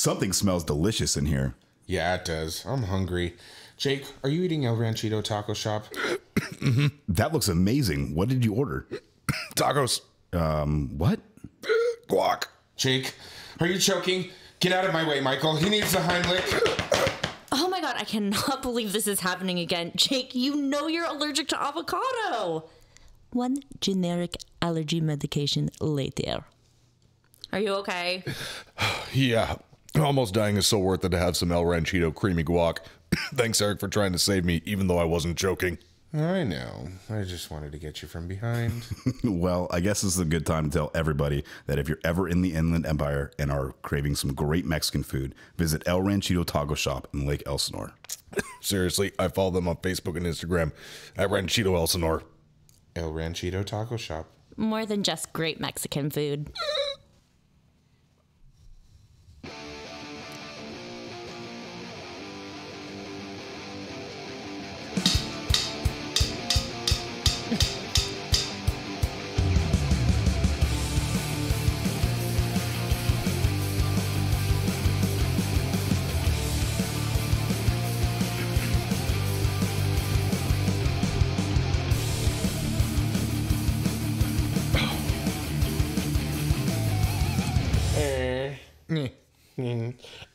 Something smells delicious in here. Yeah, it does. I'm hungry. Jake, are you eating El Ranchito Taco Shop? That looks amazing. What did you order? Tacos. What? Guac. Jake, are you choking? Get out of my way, Michael. He needs the Heimlich. Oh my god, I cannot believe this is happening again. Jake, you know you're allergic to avocado. One generic allergy medication later. Are you okay? Yeah. Almost dying is so worth it to have some El Ranchito creamy guac. Thanks, Eric, for trying to save me, even though I wasn't joking. I know. I just wanted to get you from behind. Well, I guess this is a good time to tell everybody that if you're ever in the Inland Empire and are craving some great Mexican food, visit El Ranchito Taco Shop in Lake Elsinore. Seriously, I follow them on Facebook and Instagram at Ranchito Elsinore. El Ranchito Taco Shop. More than just great Mexican food.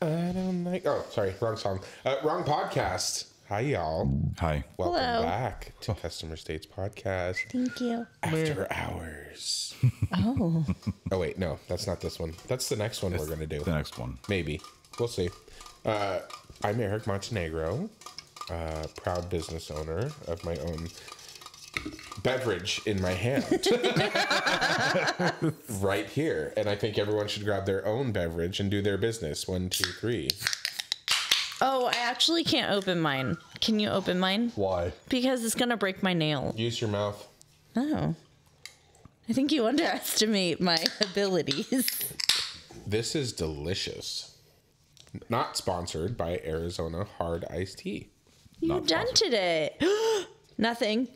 I don't like. Oh, sorry, wrong song. Wrong podcast. Hi, y'all. Hi. Welcome Hello. back to Customer States Podcast Thank you. After Hours. Oh. Oh wait, no, that's not this one. That's the next one we're gonna do. The next one. Maybe. We'll see. I'm Eric Montenegro, proud business owner of my own beverage in my hand. Right here. And I think everyone should grab their own beverage and do their business. 1, 2, 3. Oh, I actually can't open mine. Can you open mine? Why? Because it's going to break my nail. Use your mouth. Oh. I think you underestimate my abilities. This is delicious. Not sponsored by Arizona Hard Iced Tea. You dented it. Nothing.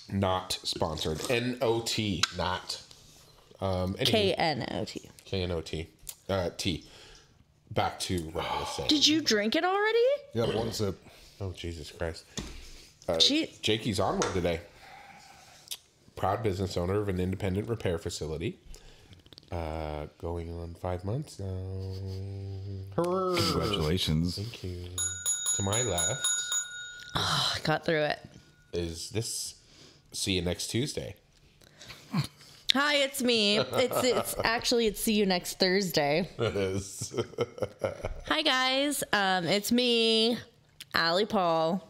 Not sponsored. N-O-T, not. Anyway, K-N-O-T. K-N-O-T. T. Back to what I was saying. Did you drink it already? Yeah, one sip. Oh, Jesus Christ. Jakey's on one today. Proud business owner of an independent repair facility. Going on 5 months now. Congratulations. Thank you. To my left Oh, I got through it. is this. See you next Tuesday. Hi, it's me. It's actually it's see you next Thursday. It is. Hi guys. It's me, Allie Paul.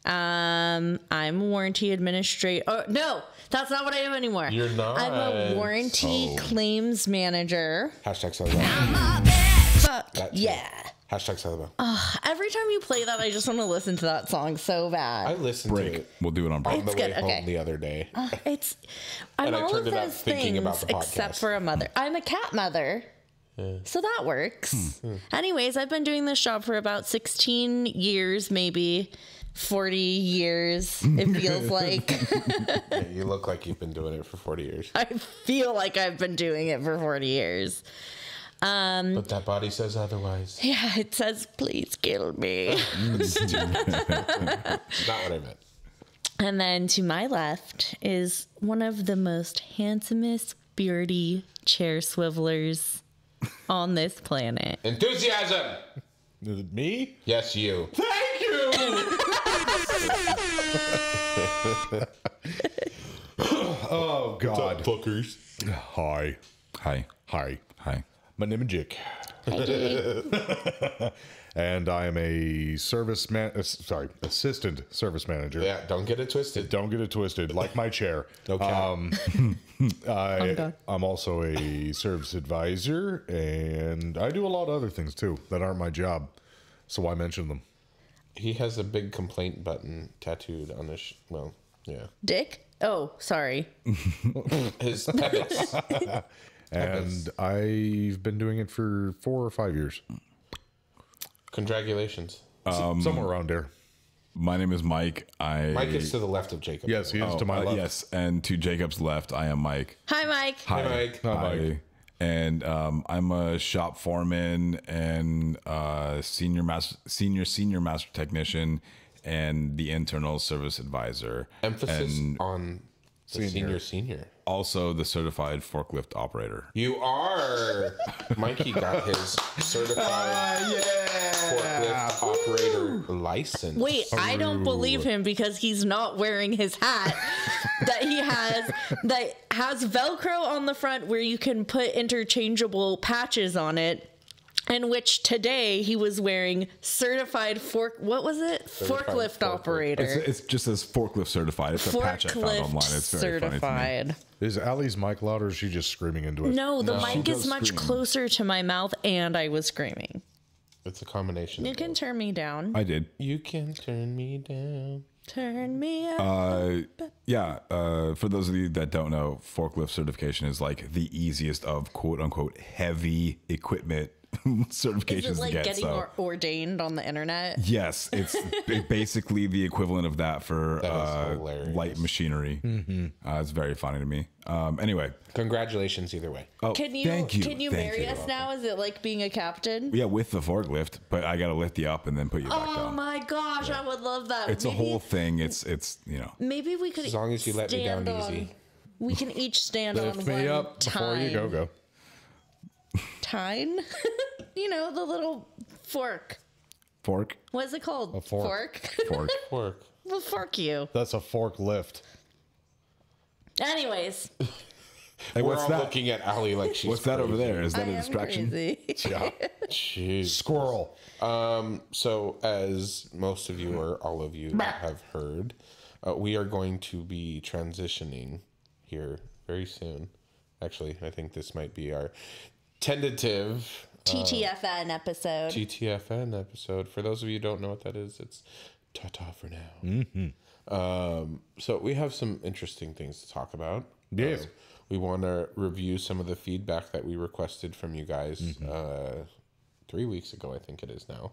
I'm a warranty administrator. Oh, no, that's not what I am anymore. You're not. I'm a warranty claims manager. Hashtag Southern. Fuck That too. yeah. Hashtag Southern. Every time you play that, I just want to listen to that song so I bad. listened to it We'll do it on break. on the It's way good, home okay. the other day. I'm And I all turned of it up those thinking about things the podcast. except for a mother. I'm a cat mother. So that works. Anyways, I've been doing this job for about 16 years, maybe 40 years, it feels like. Yeah, you look like you've been doing it for 40 years. I feel like I've been doing it for 40 years. But that body says otherwise. Yeah, it says, please kill me. Not what I meant. And then to my left is one of the most handsomest, beardy chair swivelers on this planet. Enthusiasm! Is it me? Yes, you. Thank you! Oh, God. Fuckers. Hi. Hi. Hi. Hi. My name is Jake. And I am a assistant service manager. Yeah, don't get it twisted. Don't get it twisted, like my chair. No cap. I'm also a service advisor, and I do a lot of other things too that aren't my job. So I mention them. He has a big complaint button tattooed on his. Well, yeah. Dick? Oh, sorry. His pebbles. And I've been doing it for 4 or 5 years. Congratulations. Somewhere around there. My name is Mike. Mike is to the left of Jacob. Yes, he is to my left. Yes, and to Jacob's left, I am Mike. Hi, Mike. Hi, Mike. Hi, Mike. and I'm a shop foreman and senior master technician and the internal service advisor. Emphasis and on the senior. also the certified forklift operator. You are. Mikey got his certified forklift operator license. Wait, I don't believe him because he's not wearing his hat that has Velcro on the front where you can put interchangeable patches on it. In which today he was wearing certified forklift operator. It's just as forklift certified. It's a patch I found online. It's very funny to me. Is Allie's mic loud or is she just screaming into it? No, the mic is much closer to my mouth and I was screaming. It's a combination. You can turn me down. I did. You can turn me down. Turn me up. For those of you that don't know, forklift certification is like the easiest of quote unquote heavy equipment certifications Is it like to get. getting ordained on the internet? Yes, it's basically the equivalent of that for light machinery. It's very funny to me. Anyway, congratulations either way. oh, Can you thank you. Can you marry us now? Is it like being a captain? Yeah, with the forklift, but I gotta lift you up and then put you back Oh down. my gosh, I would love that. It's a whole thing. It's Maybe we could. As long as you let me down easy. We can each stand on Lift me one up before tine. you go. Tine? The little fork. fork. What is it called? A fork. Fork. We'll fork you. That's a forklift. Anyways, Hey, We're what's all that? looking at Allie like she's What's that over there? Is that I a am distraction? crazy. Yeah. Jeez. Squirrel. So, as most of you or all of you have heard, we are going to be transitioning here very soon. Actually, I think this might be our tentative TTFN episode. TTFN episode. For those of you who don't know what that is, it's ta-ta for now. So we have some interesting things to talk about. Yes. We want to review some of the feedback that we requested from you guys 3 weeks ago, I think it is now.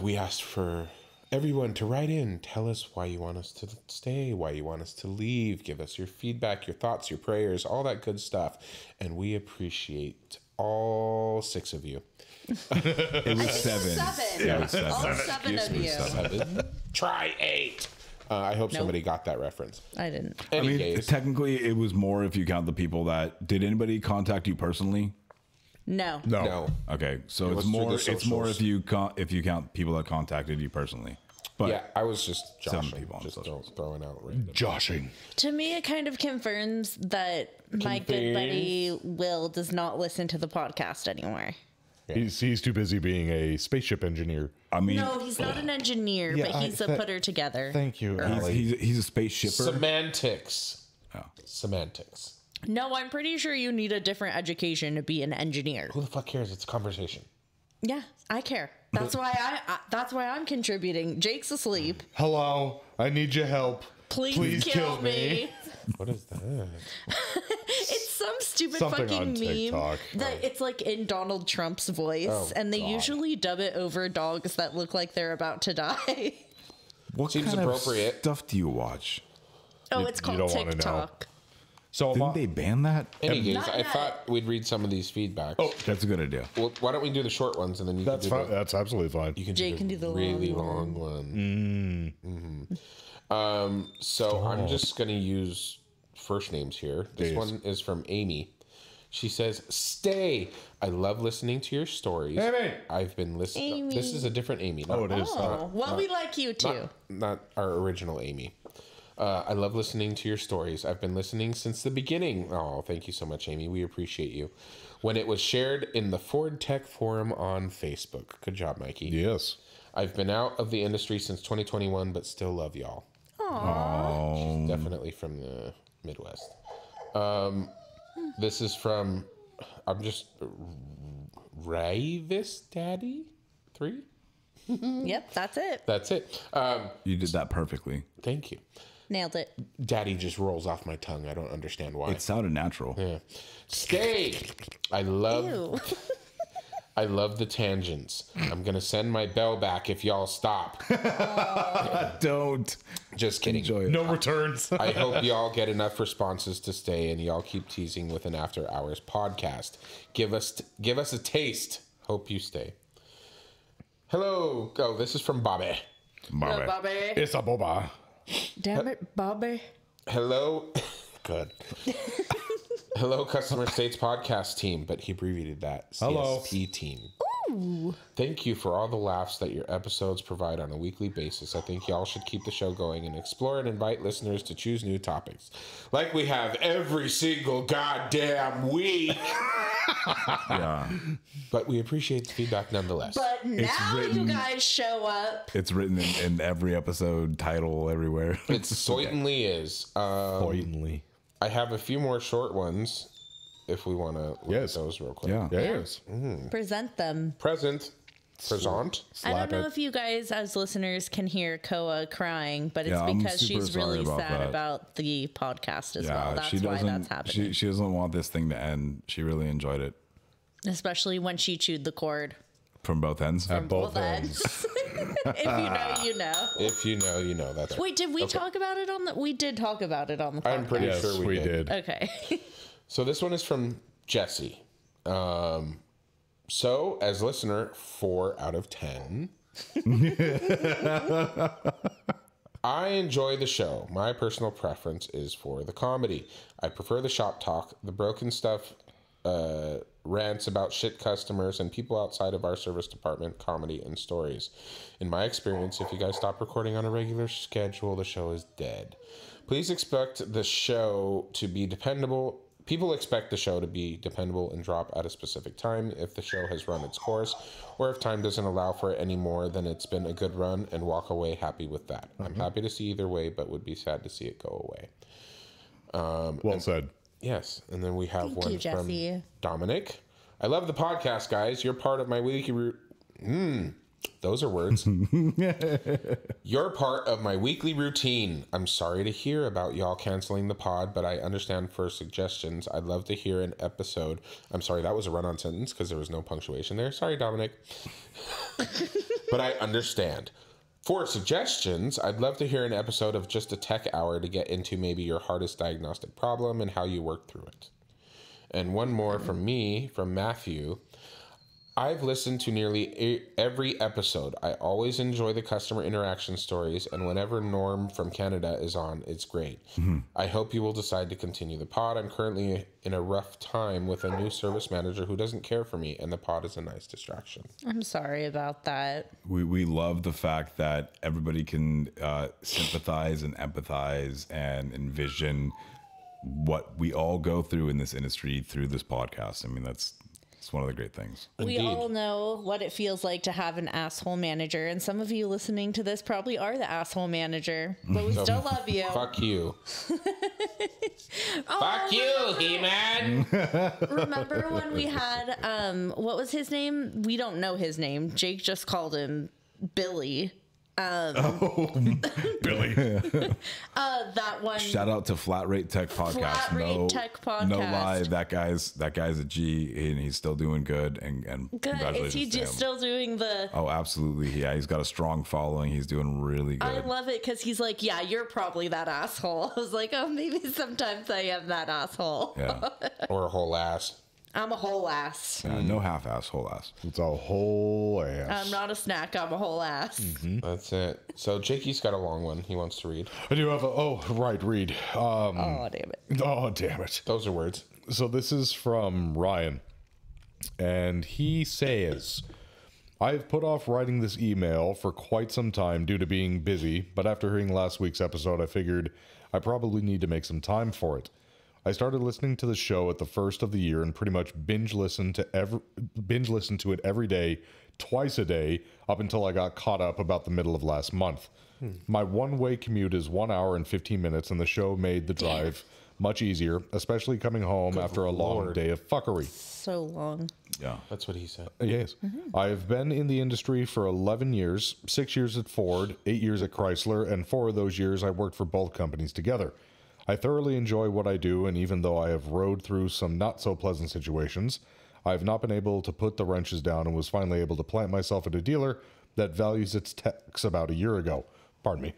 We asked for everyone to write in, tell us why you want us to stay, why you want us to leave, give us your feedback, your thoughts, your prayers, all that good stuff. And we appreciate all 6 of you. It was 7. Yeah, It was 7. all 7 of you. 7. Try 8. I hope somebody got that reference. I didn't. I mean, Anyways, technically, it was more if you count the people that. Did anybody contact you personally? No. no. Okay, so It was it's through more. the It's more socials. if you count people that contacted you personally. But Yeah, I was just Some joshing, people on just socials. throwing out random. Joshing. To me, it kind of confirms that my good buddy Will does not listen to the podcast anymore. He's too busy being a spaceship engineer. I mean, No, he's not an engineer, Yeah, but he's a putter together. Thank you, Allie. he's a space shipper. Semantics. Oh. Semantics. No, I'm pretty sure you need a different education to be an engineer. Who the fuck cares? It's a conversation. Yeah, I care. That's why that's why I'm contributing. Jake's asleep. Hello, I need your help. Please kill me. What is that? It's some stupid Something fucking on meme TikTok. that it's like in Donald Trump's voice, and they usually dub it over dogs that look like they're about to die. What Seems kind appropriate. of stuff do you watch? Oh, it's you called don't wanna know. TikTok. So Didn't they ban that? Anyways, Not I yet. thought we'd read some of these feedbacks. Oh, That's a good idea. well, why don't we do the short ones and then you that's can do fine. That's absolutely fine. you can Jake can do the really long long one. So I'm just gonna use first names here. This Yes. one is from Amy. She says, "Stay. I love listening to your stories. Amy. I've been listening." Amy. This is a different Amy. Oh, it is. Oh, well, we like you too. Not our original Amy. I love listening to your stories. I've been listening since the beginning. Oh, thank you so much, Amy. We appreciate you. When it was shared in the Ford Tech Forum on Facebook. Good job, Mikey. Yes. I've been out of the industry since 2021, but still love y'all. She's definitely from the Midwest. This is from, I'm just, Ravis Daddy 3? Yep, that's it. That's it. You did that perfectly. Thank you. Nailed it. Daddy just rolls off my tongue. I don't understand why. It sounded natural. Yeah. Stay. I love Ew. I love the tangents. I'm going to send my bell back if y'all stop. Don't. Just kidding. Enjoy it. No returns. I hope y'all get enough responses to stay, and y'all keep teasing with an after hours podcast. Give us a taste. Hope you stay. Hello. Oh, this is from Bobby. Hello, Bobby. It's a boba. Damn it, Bobby. Hello. Good. Hello, Customer States podcast team, but he abbreviated that. Hello. CSP team. Ooh. Thank you for all the laughs that your episodes provide on a weekly basis. I think y'all should keep the show going and explore and invite listeners to choose new topics. Like we have every single goddamn week. Yeah. But we appreciate the feedback nonetheless. But now written- you guys show up. It's written in every episode title everywhere. It certainly is. Blatantly. I have a few more short ones if we want to look Yes. at those real quick. Yeah. Yes. Present them. Present. I don't know if you guys as listeners can hear Koa crying, but it's Yeah, I'm because super she's sorry really about sad that. about the podcast as well. Yeah, That's she why doesn't. that's happening. She doesn't want this thing to end. She really enjoyed it Especially when she chewed the cord. from both ends. At both both ends. If you know, you know. If you know, you know. That's right. Wait, did we talk about it on the... We did talk about it on the podcast. I'm pretty Yes, sure we did. Okay. So this one is from Jesse. So, as listener 4 out of 10, I enjoy the show. My personal preference is for the comedy. I prefer the shop talk, the broken stuff, rants about shit customers and people outside of our service department, comedy, and stories. In my experience, if you guys stop recording on a regular schedule, the show is dead. Please expect the show to be dependable. People expect the show to be dependable and drop at a specific time if the show has run its course, or if time doesn't allow for it anymore, then it's been a good run and walk away happy with that. I'm happy to see either way, but would be sad to see it go away. Well said. Yes, and then we have Thank one you, from Jesse. Dominic. I love the podcast, guys. You're part of my weekly those are words. You're part of my weekly routine. I'm sorry to hear about y'all canceling the pod, but I understand for suggestions. I'd love to hear an episode. I'm sorry, that was a run-on sentence because there was no punctuation there. Sorry, Dominic. But I understand. For suggestions, I'd love to hear an episode of just a tech hour to get into maybe your hardest diagnostic problem and how you work through it. And one more from me, from Matthew. I've listened to nearly every episode. I always enjoy the customer interaction stories, and whenever Norm from Canada is on, it's great. I hope you will decide to continue the pod. I'm currently in a rough time with a new service manager who doesn't care for me, and the pod is a nice distraction. I'm sorry about that. We love the fact that everybody can sympathize and empathize and envision what we all go through in this industry through this podcast. I mean, it's one of the great things. We all know what it feels like to have an asshole manager, and some of you listening to this probably are the asshole manager, but we still love you. Fuck you. Fuck you, He-Man. Remember when we had, what was his name? We don't know his name. Jake just called him Billy. Billy. That one. Shout out to Flat Rate Tech Podcast. Flat Rate Tech Podcast. No lie, that guy's a G, and he's still doing good. And Good. congratulations Is he to just him. still doing the... Oh, absolutely. Yeah, he's got a strong following. He's doing really good. I love it because he's like, yeah, you're probably that asshole. I was like, oh, maybe sometimes I am that asshole. Yeah, Or a whole ass. I'm a whole ass. yeah, no half ass, whole ass. It's a whole ass. I'm not a snack. I'm a whole ass. That's it. So Jakey's got a long one he wants to read. I do have read. Oh, damn it. Oh, damn it. Those are words. So this is from Ryan, and he says, I've put off writing this email for quite some time due to being busy, but after hearing last week's episode, I figured I probably need to make some time for it. I started listening to the show at the first of the year and pretty much binge listened to it every day, twice a day, up until I got caught up about the middle of last month. My one-way commute is 1 hour and 15 minutes, and the show made the drive much easier, especially coming home after a long day of fuckery. So long. Yeah. That's what he said. Yes. I've been in the industry for 11 years, 6 years at Ford, 8 years at Chrysler, and 4 of those years I worked for both companies together. I thoroughly enjoy what I do, and even though I have rode through some not so pleasant situations, I've not been able to put the wrenches down and was finally able to plant myself at a dealer that values its techs about a year ago. Pardon me.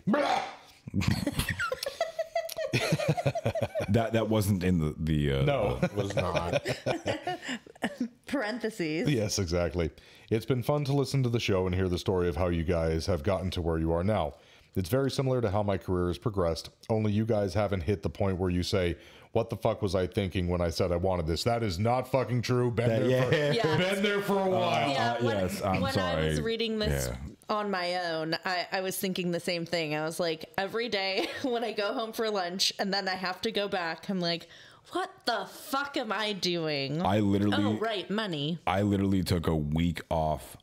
That wasn't in the No, It was not. Parentheses. Yes, exactly. It's been fun to listen to the show and hear the story of how you guys have gotten to where you are now. It's very similar to how my career has progressed, only you guys haven't hit the point where you say, what the fuck was I thinking when I said I wanted this? That is not fucking true. Been there for a while. Yeah, when I sorry. was reading this on my own, I was thinking the same thing. I was like, every day when I go home for lunch and then I have to go back, I'm like, what the fuck am I doing? Oh, right, money. I literally took a week off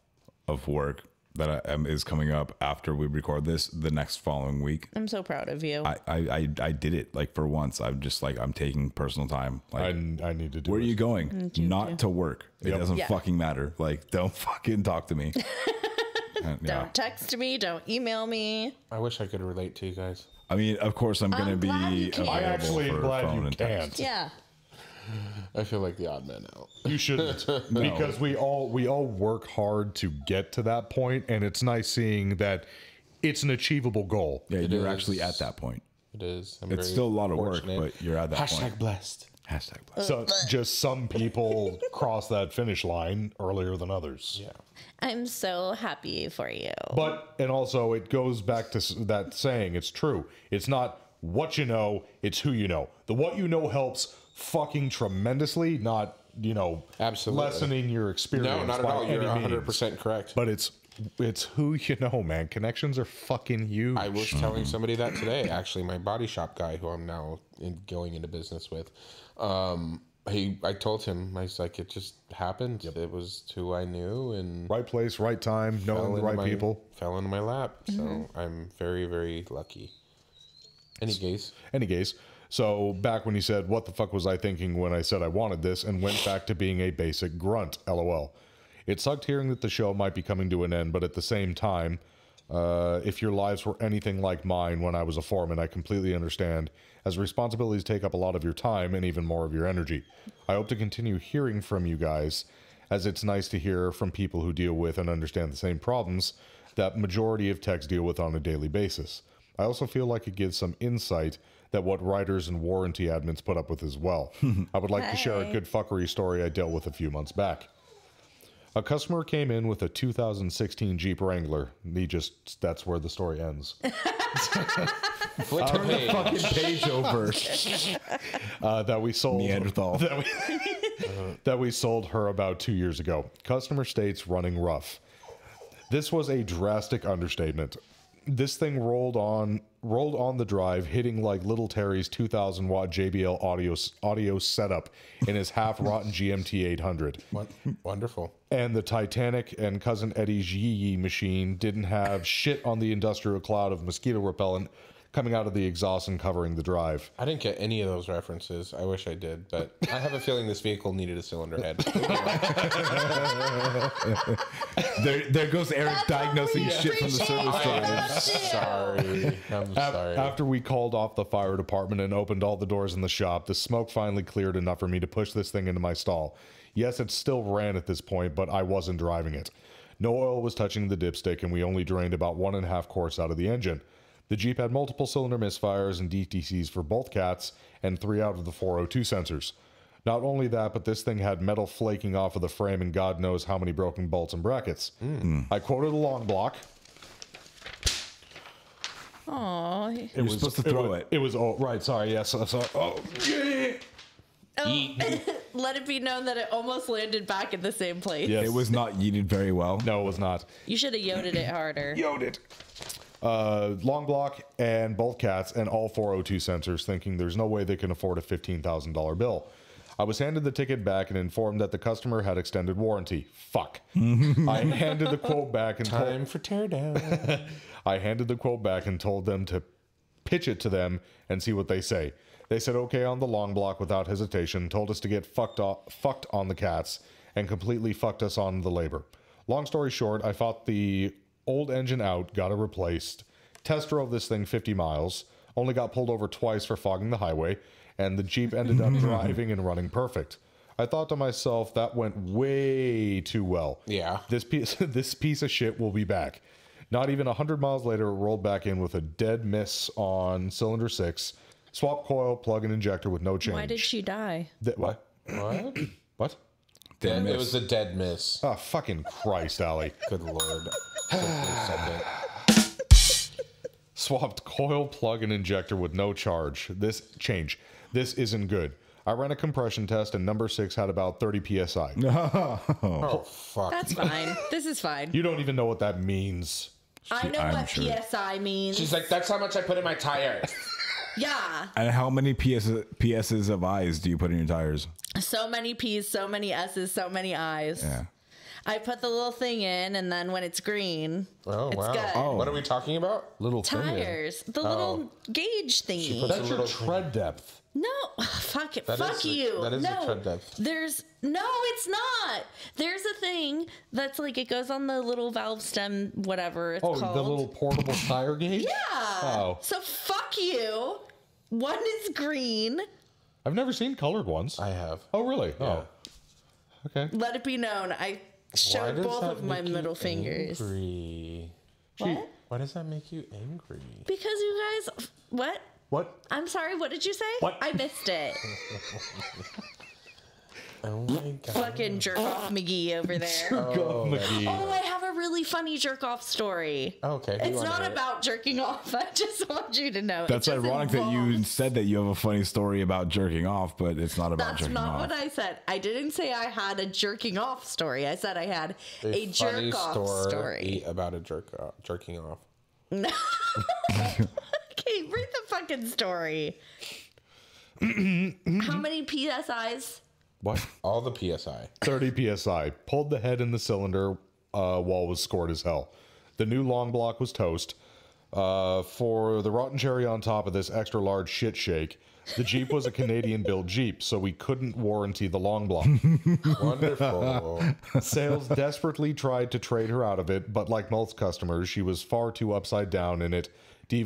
of work that is coming up after we record this the next following week. I'm so proud of you. I did it like for once. I'm just like, I'm taking personal time. Like, I need to do where are you going? Not to work. It doesn't fucking matter. Like, don't fucking talk to me. Don't text me. Don't email me. I wish I could relate to you guys. I mean, of course, I'm going to be available I'm actually for glad phone you and can't. text. Yeah. I feel like the odd man out. You shouldn't, because we all work hard to get to that point, and it's nice seeing that it's an achievable goal. Yeah, you're actually at that point. It is. It's still a lot of work, but you're at that point. Hashtag blessed. Hashtag blessed. So just some people cross that finish line earlier than others. Yeah. I'm so happy for you. But, and also it goes back to that saying, it's true. It's not what you know, it's who you know. The what you know helps fucking tremendously, not, Absolutely. lessening your experience. No, not at all. You're 100% correct. But it's who you know, man. Connections are fucking huge. I was telling somebody that today, actually, my body shop guy who I'm now going into business with. I told him, I was like, it just happened. Yep. It was who I knew, and right place, right time, knowing the right people. Fell into my lap. So I'm very, very lucky. Any case. So back when he said, what the fuck was I thinking when I said I wanted this, and went back to being a basic grunt, LOL. It sucked hearing that the show might be coming to an end, but at the same time, if your lives were anything like mine when I was a foreman, I completely understand, as responsibilities take up a lot of your time and even more of your energy. I hope to continue hearing from you guys, as it's nice to hear from people who deal with and understand the same problems that majority of techs deal with on a daily basis. I also feel like it gives some insight that what writers and warranty admins put up with as well. I would like to share a good fuckery story I dealt with a few months back. A customer came in with a 2016 Jeep Wrangler. That's where the story ends. Flip the Fucking page over. That we sold. Neanderthal. That we sold her about 2 years ago. Customer states running rough. This was a drastic understatement. This thing rolled on the drive, hitting like little Terry's 2,000 watt JBL audio setup in his half rotten GMT 800. Wonderful. And the Titanic and Cousin Eddie's Yee machine didn't have shit on the industrial cloud of mosquito repellent coming out of the exhaust and covering the drive. I didn't get any of those references. I wish I did, but I have a feeling this vehicle needed a cylinder head. There goes Eric diagnosing shit from the service drive. I'm sorry. After we called off the fire department and opened all the doors in the shop, the smoke finally cleared enough for me to push this thing into my stall. Yes, it still ran at this point, but I wasn't driving it. No oil was touching the dipstick, and we only drained about 1.5 quarts out of the engine. The Jeep had multiple cylinder misfires and DTCs for both cats and 3 out of the 402 sensors. Not only that, but this thing had metal flaking off of the frame and God knows how many broken bolts and brackets. I quoted a long block. Aww. You're supposed to throw it. It was, oh, right, sorry, yes. Oh, yeah. Let it be known that it almost landed back in the same place. Yes. It was not yeeted very well. No, it was not. You should have yoded it harder. Yoded. Long block and both cats and all 402 sensors, thinking there's no way they can afford a $15,000 bill. I was handed the ticket back and informed that the customer had extended warranty. Fuck. I handed the quote back and Time for teardown. I handed the quote back and told them to pitch it to them and see what they say. They said okay on the long block without hesitation, told us to get fucked on the cats, and completely fucked us on the labor. Long story short, I fought the old engine out, got it replaced, test drove this thing 50 miles, only got pulled over twice for fogging the highway, and the Jeep ended up driving and running perfect. I thought to myself, that went way too well. Yeah. This piece of shit will be back. Not even 100 miles later, it rolled back in with a dead miss on cylinder 6. Swap coil, plug and injector with no change. Why did she die? What? What? What? Dead miss. It was a dead miss. Oh, fucking Christ, Allie. Good Lord. Swapped coil, plug, and injector with no charge. This isn't good. I ran a compression test and number 6 had about 30 psi. Oh, fuck. That's fine. This is fine. You don't even know what that means. I know I'm what sure. PSI means. She's like, that's how much I put in my tire. Yeah. And how many PSs of eyes do you put in your tires? So many P's, so many S's, so many I's. Yeah. I put the little thing in, and then when it's green, Oh, it's wow. good. Oh. What are we talking about? Little thing. Tires. The little gauge thingy. That's your tread depth. No, fuck it. That Fuck is you. that is no, a tread depth. No, it's not. There's a thing that's like, it goes on the little valve stem, whatever it's called. The little portable tire gauge? Yeah. Oh. So fuck you. One is green. I've never seen colored ones. I have. Oh, really? Oh. Okay. Let it be known. I showed both of my middle fingers. Angry? What? Why does that make you angry? Because you guys, what? What? I'm sorry, what did you say? What? I missed it. Oh my god. Fucking jerk off McGee over there. McGee. Oh, I have a really funny jerk off story. Okay. It's not about jerking off. I just want you to know. That's It just ironic that you involves- said that you have a funny story about jerking off, but it's not about That's jerking not off. what I said. I didn't say I had a jerking off story. I said I had a funny jerk off story. about a jerking off. No. Okay, read the fucking story. How many PSIs? What? All the PSI. 30 psi. Pulled the head in the cylinder. Wall was scored as hell. The new long block was toast. For the rotten cherry on top of this extra large shit shake, the Jeep was a Canadian-built Jeep, so we couldn't warranty the long block. Wonderful. Sales desperately tried to trade her out of it, but like most customers, she was far too upside down in it to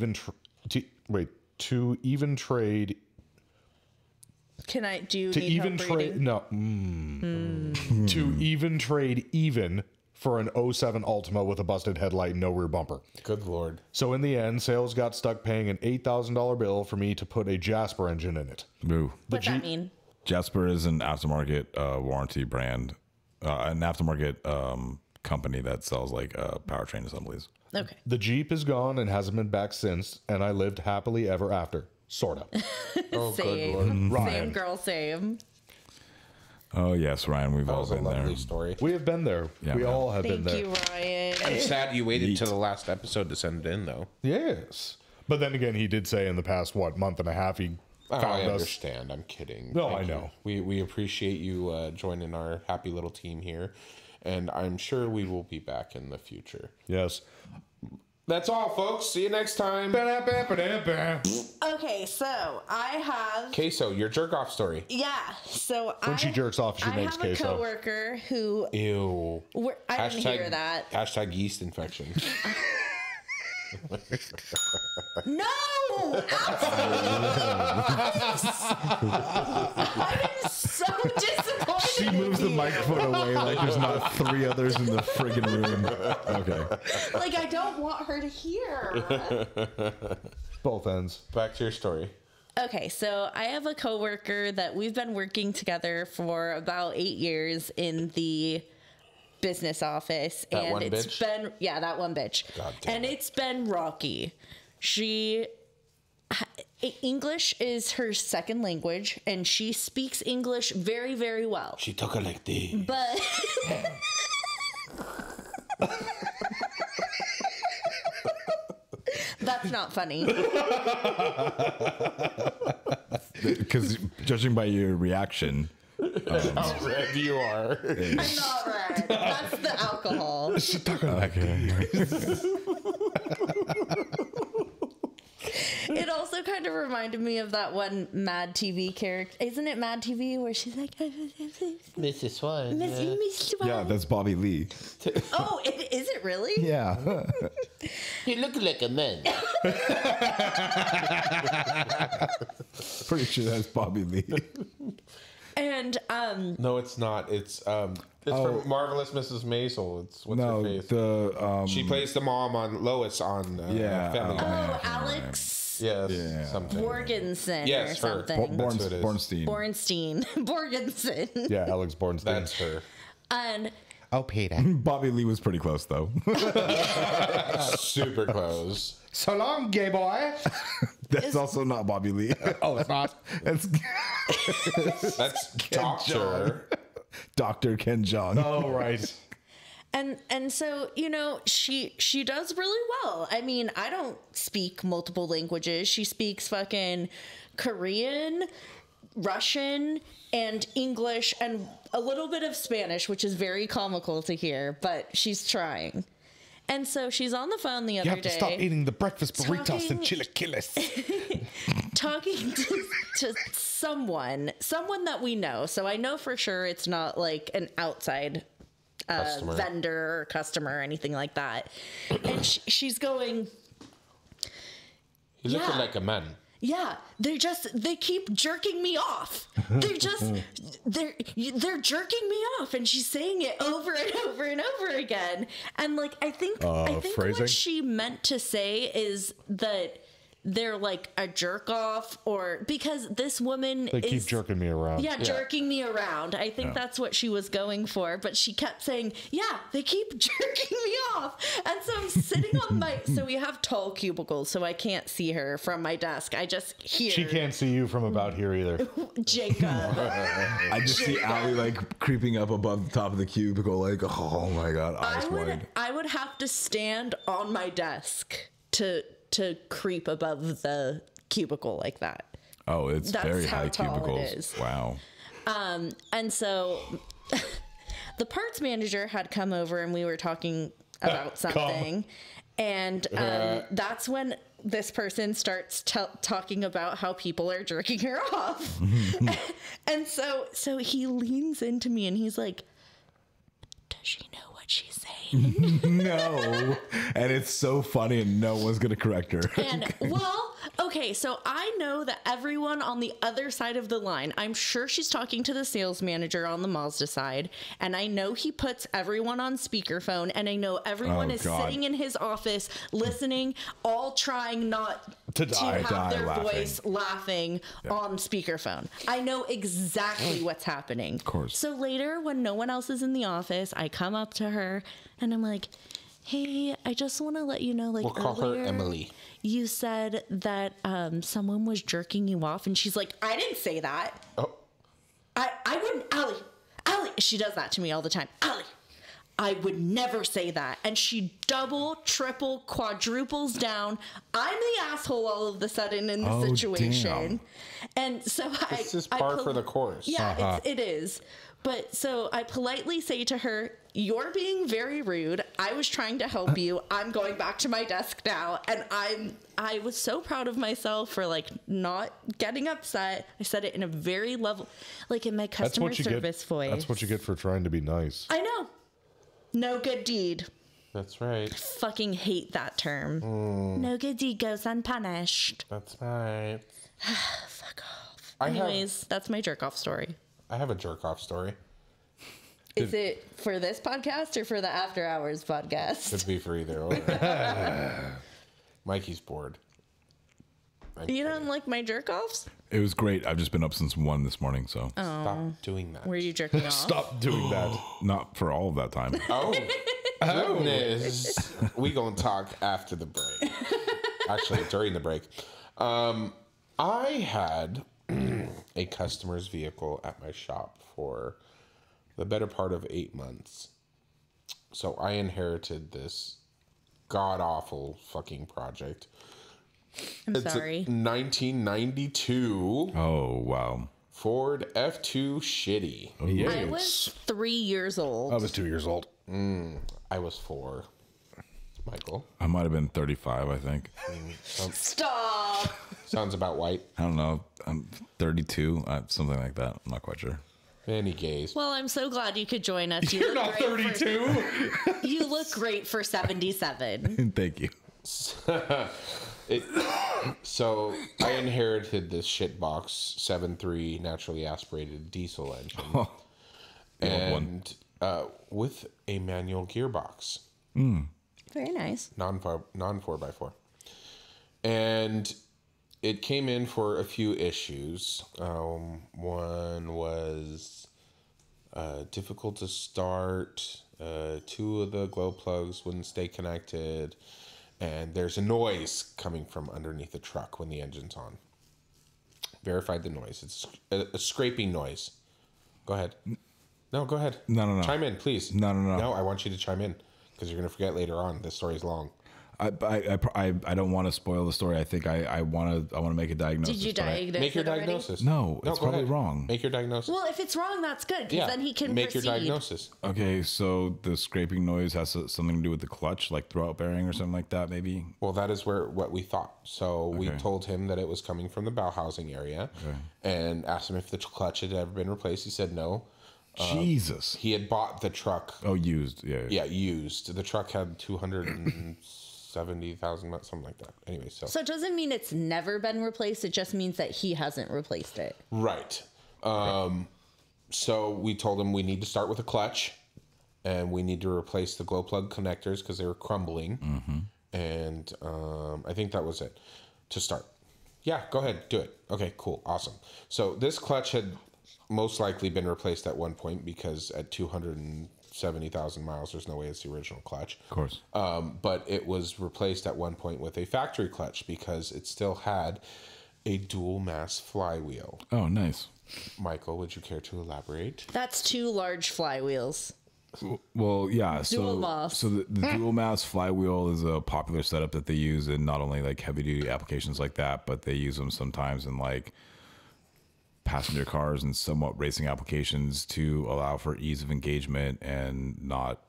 even trade. Can I do To need even help trade reading? no to even trade even for an 07 Altima with a busted headlight and no rear bumper. Good Lord. So in the end, sales got stuck paying an $8,000 bill for me to put a Jasper engine in it. Boo. What's that mean? Jasper is an aftermarket warranty brand, an aftermarket company that sells like powertrain assemblies. Okay. The Jeep is gone and hasn't been back since, and I lived happily ever after. Sorta. Oh, good Same. Lord. Same Ryan. girl, same. Oh yes, Ryan, we've That all was a been there. lovely story. We have been there. Yeah, we man. all have been Thank there. you, Ryan. I'm sad you waited till the last episode to send it in, though. Yes. But then again, he did say in the past, month and a half, he Oh, found I us. understand. I'm kidding. No, Thank I you. know. We appreciate you joining our happy little team here, and I'm sure we will be back in the future. Yes. That's all, folks. See you next time. Okay, so I have. Queso, your jerk off story. Yeah, so When she jerks off, she I makes have a queso. coworker who. Ew. I didn't hear that. Hashtag yeast infection. No! I'm so disappointed. She moves the microphone away like there's not 3 others in the friggin' room. Okay. Like, I don't want her to hear. Both ends. Back to your story. Okay, so I have a coworker that we've been working together for about 8 years in the business office. That and one it's bitch? been that one bitch. God damn and it. it's been rocky. English is her second language, and she speaks English very, very well. She took it like this. But that's not funny. Because judging by your reaction, How red you are. I'm not red. That's the alcohol. okay. It also kind of reminded me of that one Mad TV character. Isn't it Mad TV where she's like, Mrs. Swan. Miss Swan. Yeah, that's Bobby Lee. Oh, is it really? Yeah. You look like a man. Pretty sure that's Bobby Lee. And No, it's not. It's from Marvelous Mrs. Maisel. It's what's her face? She plays the mom on Lois on Family Guy. Alex Yes, something. Borgensen Yes, or her. something. That's who it is. Bornstein. Borgensen. Yeah, Alex Bornstein. That's her. And Oh, Peter. Bobby Lee was pretty close, though. Super close. So long, gay boy. That's also not Bobby Lee. Oh, it's not. That's That's Doctor. Dr. Ken Jeong. Oh, right. And so, you know, she does really well. I mean, I don't speak multiple languages. She speaks fucking Korean, Russian, and English, and a little bit of Spanish, which is very comical to hear, but she's trying. And so she's on the phone the other day. You have to stop eating the breakfast burritos and chilaquiles. Talking to someone that we know. So I know for sure it's not like an outside vendor or customer or anything like that. And she's going, He's looking like a man. yeah, they keep jerking me off. They're jerking me off, and she's saying it over and over and over again. And like, I think phrasing? what she meant to say is that they're like a jerk off, or because this woman They keep jerking me around. Yeah, jerking me around. I think that's what she was going for, but she kept saying, yeah, they keep jerking me off. And so I'm sitting on so we have tall cubicles, so I can't see her from my desk. I just hear. She can't see you from about here either. Jacob. I just see Allie like creeping up above the top of the cubicle, like, oh my God, eyes wide. I would have to stand on my desk to creep above the cubicle like that. Oh, it's That's very how high tall it cubicles. is. Wow. And so the parts manager had come over and we were talking about something. And that's when this person starts talking about how people are jerking her off. And so he leans into me and he's like, does she know what she's saying? No. And it's so funny and no one's going to correct her. And well, okay, so I know that everyone on the other side of the line, I'm sure she's talking to the sales manager on the Mazda side, and I know he puts everyone on speakerphone, and I know everyone is sitting in his office listening, all trying not to have their voice laughing on speakerphone. I know exactly what's happening. Of course. So later, when no one else is in the office, I come up to her and I'm like, hey, I just want to let you know, like, We'll call her Emily. You said that someone was jerking you off, and she's like, I didn't say that. Oh. I wouldn't, Allie, she does that to me all the time. Allie, I would never say that. And she double, triple, quadruples down. I'm the asshole all of a sudden in the situation. Damn. And so this is par for the course. Yeah, it is. But so I politely say to her, you're being very rude. I was trying to help you. I'm going back to my desk now. And I was so proud of myself for like not getting upset. I said it in a very level, like in my customer service voice. That's what you get for trying to be nice. I know. No good deed. That's right. Fucking hate that term. No good deed goes unpunished. That's right. Fuck off. Anyways, that's my jerk off story. I have a jerk off story. Is it for this podcast or for the After Hours podcast? Could be for either or. Mikey's bored. You don't like my jerk offs? It was great. I've just been up since 1 this morning, so. Stop doing that. Were you jerking off? Stop doing that. Not for all of that time. Oh, goodness. We gonna talk after the break. Actually, during the break. I had a customer's vehicle at my shop for the better part of 8 months. So I inherited this god-awful fucking project. It's sorry. a 1992 Oh, wow. Ford F2 shitty. I was 3 years old. I was 2 years old. I was 4. Michael. I might have been 35, I think. Stop. Sounds about white. I don't know. I'm 32, something like that. I'm not quite sure. Many gays. Well, I'm so glad you could join us. You're not 32. You look great for 77. Thank you. So I inherited this shitbox 7.3 naturally aspirated diesel engine, and with a manual gearbox. Very nice. Non 4x4, and it came in for a few issues. One was difficult to start. 2 of the glow plugs wouldn't stay connected. And there's a noise coming from underneath the truck when the engine's on. Verified the noise. It's a scraping noise. Go ahead. No, go ahead. No. Chime in, please. No. No, I want you to chime in because you're going to forget later on. This story's long. I don't want to spoil the story. I think I want to make a diagnosis. Did you diagnose Make your it already? diagnosis. No, it's go probably ahead. wrong. Make your diagnosis. Well, if it's wrong, that's good, because then he can make proceed. your diagnosis. Okay, so the scraping noise has something to do with the clutch, like throwout bearing or something like that, maybe? Well, that is what we thought. So we told him that it was coming from the bow housing area, and asked him if the clutch had ever been replaced. He said no. Jesus. He had bought the truck. Oh, used. Yeah. Yeah, used. The truck had 270,000 miles, something like that. Anyway, So it doesn't mean it's never been replaced. It just means that he hasn't replaced it. right. So we told him we need to start with a clutch, and we need to replace the glow plug connectors because they were crumbling. And I think that was it to start. Yeah, go ahead, do it. Okay, cool, awesome. So this clutch had most likely been replaced at one point because at 270,000 miles, there's no way it's the original clutch. Of course. But it was replaced at one point with a factory clutch because it still had a dual mass flywheel. Oh, nice. Michael, would you care to elaborate? That's 2 large flywheels. Well, yeah. Dual mass. So the dual mass flywheel is a popular setup that they use in not only like heavy duty applications like that, but they use them sometimes in like passenger cars and somewhat racing applications to allow for ease of engagement and not,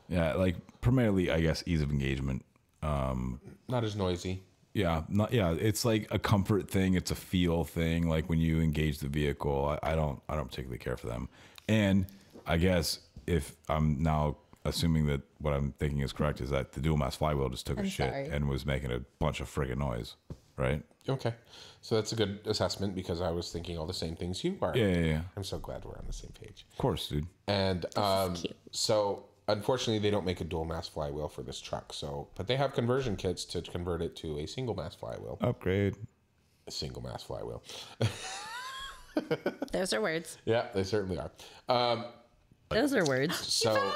like primarily, I guess, ease of engagement. Not as noisy. Yeah, it's like a comfort thing. It's a feel thing. Like when you engage the vehicle, I don't particularly care for them. And I guess if I'm now assuming that what I'm thinking is correct, is that the dual mass flywheel just took a shit and was making a bunch of friggin' noise, right? Okay. So that's a good assessment because I was thinking all the same things you are. Yeah. I'm so glad we're on the same page. Of course, dude. And so unfortunately they don't make a dual mass flywheel for this truck. So, but they have conversion kits to convert it to a single mass flywheel. Upgrade. A single mass flywheel. Those are words. Yeah, they certainly are. Those are words. So You found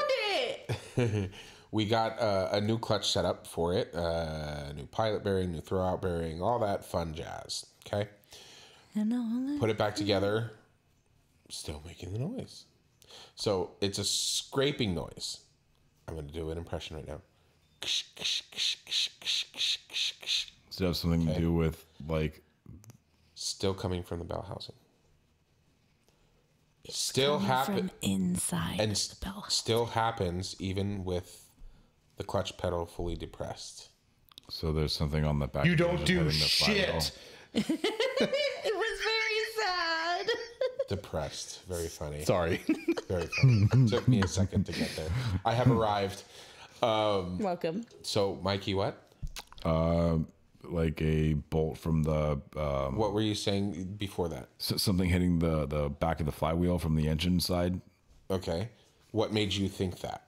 it! we got a new clutch setup for it, new pilot bearing, new throwout bearing, all that fun jazz. Okay. Put it back together. Still making the noise. So it's a scraping noise. I'm going to do an impression right now. Does it have something to do with like? Still coming from the bell housing. Still happen inside and the bell. still happens even with the clutch pedal fully depressed. So there's something on the back. You of the don't engine do hitting the flywheel. shit. It was very sad. Depressed. Very funny. Sorry. Very funny. Took me a second to get there. I have arrived. Welcome. So, Mikey, what? Like a bolt from the What were you saying before that? something hitting the back of the flywheel from the engine side. Okay. What made you think that?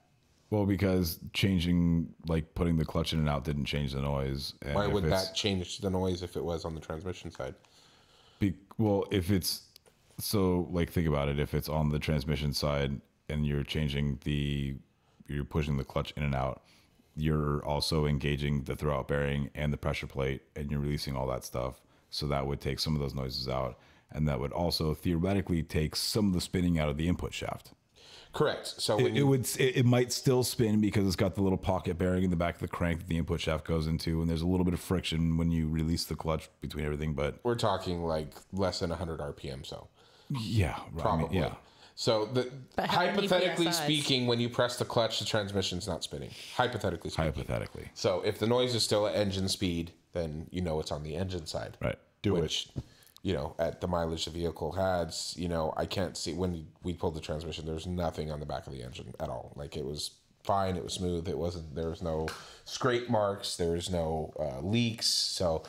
Well, because changing, like putting the clutch in and out didn't change the noise. And Why if would it's- that change the noise if it was on the transmission side? Well, if it's so, like, think about it. If it's on the transmission side and you're you're pushing the clutch in and out, you're also engaging the throwout bearing and the pressure plate, and you're releasing all that stuff. So that would take some of those noises out, and that would also theoretically take some of the spinning out of the input shaft. Correct. So when It might still spin because it's got the little pocket bearing in the back of the crank that the input shaft goes into, and there's a little bit of friction when you release the clutch between everything. But we're talking like less than 100 RPM. So yeah, right, probably. yeah. So But how many hypothetically PSIs? speaking, when you press the clutch, the transmission's not spinning. Hypothetically speaking. Hypothetically, So if the noise is still at engine speed, then you know it's on the engine side. right. Which, you know, at the mileage the vehicle has, you know, I can't see when we pulled the transmission, there's nothing on the back of the engine at all. Like it was fine. It was smooth. There was no scrape marks. There was no leaks. So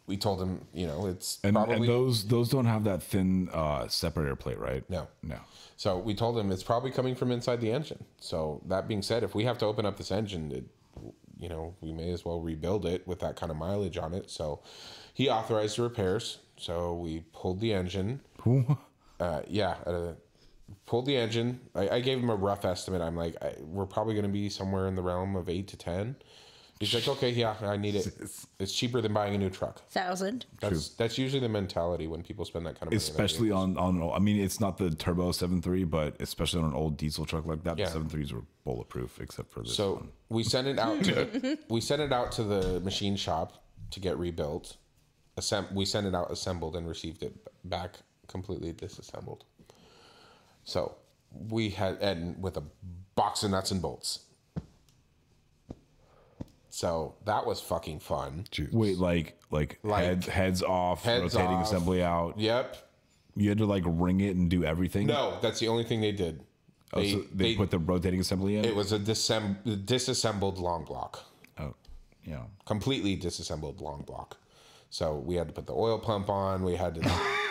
we told him, it's probably... And those don't have that thin separator plate, right? No. No. So we told him it's probably coming from inside the engine. So that being said, if we have to open up this engine, we may as well rebuild it with that kind of mileage on it. So he authorized the repairs. So we pulled the engine. Pulled the engine. I gave him a rough estimate. I'm like, we're probably going to be somewhere in the realm of 8 to 10. He's like, okay, yeah, I need it. It's cheaper than buying a new truck. 1,000. That's usually the mentality when people spend that kind of money. Especially on I mean, it's not the turbo 7.3, but especially on an old diesel truck like that, the 7.3s were bulletproof except for this one. We sent it out to the machine shop to get rebuilt. We sent it out assembled and received it back completely disassembled. So we had Ed with a box of nuts and bolts. So that was fucking fun. Wait, like heads off, rotating assembly out. Yep. You had to like ring it and do everything? No, that's the only thing they did. They put the rotating assembly in? It was a disassembled long block. Oh, yeah. Completely disassembled long block. So we had to put the oil pump on. We had to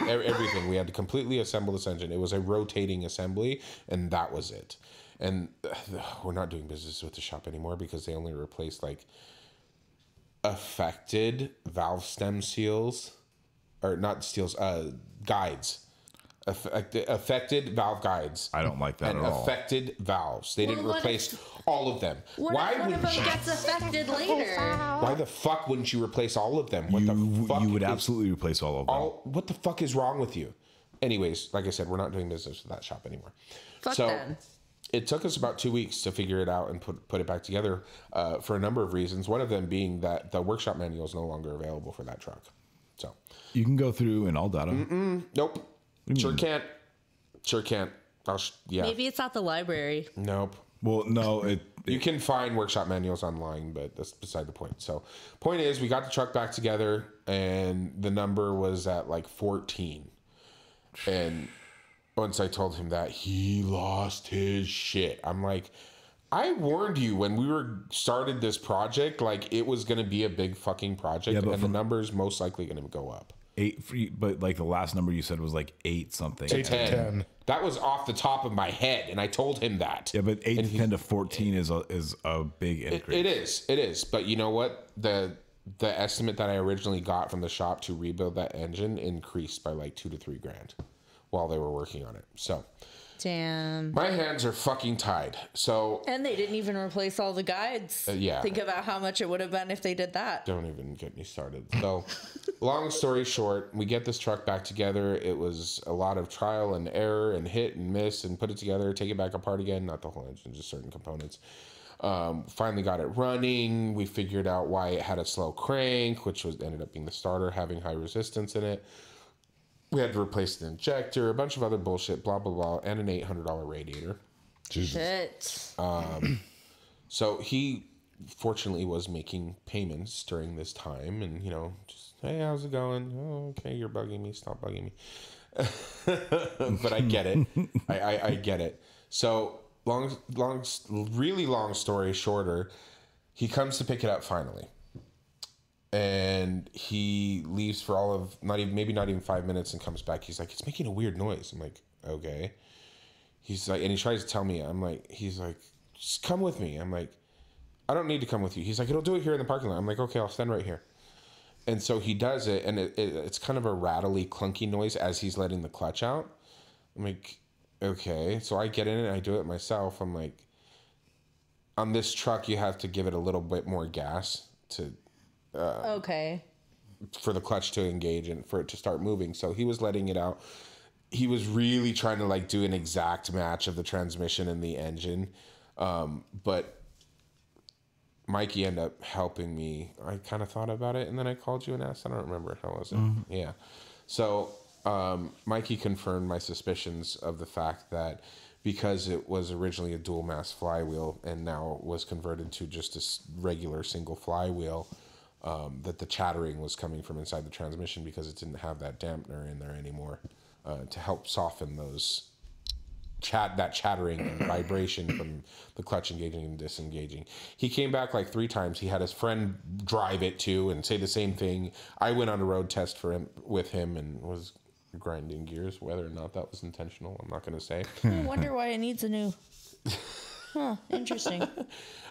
everything. We had to completely assemble this engine. It was a rotating assembly, and that was it. And we're not doing business with the shop anymore because they only replaced like affected valve stem seals, or not seals, guides. Affected valve guides. I don't like that at all. Affected valves. They didn't replace all of them. Why wouldn't one of them gets affected later? Why the fuck wouldn't you replace all of them? You would absolutely replace all of them. What the fuck is wrong with you? Anyways, like I said, we're not doing business with that shop anymore. Fuck them. It took us about 2 weeks to figure it out and put it back together for a number of reasons. One of them being that the workshop manual is no longer available for that truck. So you can go through in all data. Nope. Sure can't. Maybe it's at the library. Nope. Well, no. You can find workshop manuals online, but that's beside the point. So point is, we got the truck back together, and the number was at like 14. And once I told him that, he lost his shit. I'm like, I warned you when we started this project, like it was going to be a big fucking project, and the number's most likely going to go up. 8, but like the last number you said was like 8 something. 10. That was off the top of my head, and I told him that. Yeah, but 8 to 10 to 14 is a big increase. It is. But you know what? The estimate that I originally got from the shop to rebuild that engine increased by like $2 to $3 grand while they were working on it. So, damn, my hands are fucking tied. So, and they didn't even replace all the guides. Yeah, think about how much it would have been if they did that. Don't even get me started. So, long story short, we get this truck back together. It was a lot of trial and error and hit and miss and put it together, take it back apart again. Not the whole engine, just certain components. Finally got it running. We figured out why it had a slow crank, which ended up being the starter having high resistance in it. We had to replace the injector, a bunch of other bullshit, blah, blah, blah, and an $800 radiator. Shit. So he fortunately was making payments during this time and, just, hey, how's it going? Oh, okay, you're bugging me. Stop bugging me. But I get it. I get it. So really long story shorter, he comes to pick it up finally. And he leaves for all of maybe not even 5 minutes and comes back. He's like, it's making a weird noise. I'm like, okay. He's like, and he tries to tell me. He's like, just come with me. I'm like, I don't need to come with you. He's like, it'll do it here in the parking lot. I'm like, okay, I'll stand right here. And so he does it, and it's kind of a rattly, clunky noise as he's letting the clutch out. I'm like, okay. So I get in it and I do it myself. I'm like, on this truck, you have to give it a little bit more gas for the clutch to engage and for it to start moving. So he was letting it out. He was really trying to like do an exact match of the transmission and the engine. But Mikey ended up helping me. I kind of thought about it and then I called you and asked. I don't remember. How was it? Mm-hmm. Yeah. So Mikey confirmed my suspicions of the fact that because it was originally a dual mass flywheel and now was converted to just a regular single flywheel, that the chattering was coming from inside the transmission because it didn't have that dampener in there anymore to help soften those that chattering and vibration from the clutch engaging and disengaging. He came back like 3 times. He had his friend drive it too and say the same thing. I went on a road test with him and was grinding gears. Whether or not that was intentional, I'm not going to say. I wonder why it needs a new. Huh, interesting.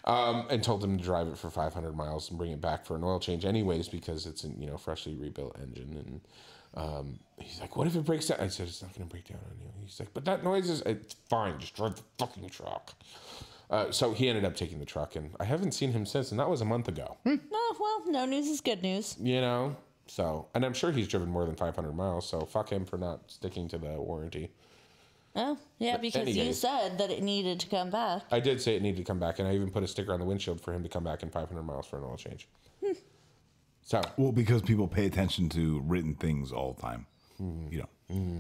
And told him to drive it for 500 miles and bring it back for an oil change anyways, because it's a freshly rebuilt engine. And he's like, what if it breaks down? I said, it's not going to break down on you. He's like, but that noise it's fine. Just drive the fucking truck. So he ended up taking the truck, and I haven't seen him since, and that was a month ago. Oh, well, no news is good news. So, and I'm sure he's driven more than 500 miles, so fuck him for not sticking to the warranty. Oh, yeah, because you said that it needed to come back. I did say it needed to come back, and I even put a sticker on the windshield for him to come back in 500 miles for an oil change. Well, because people pay attention to written things all the time.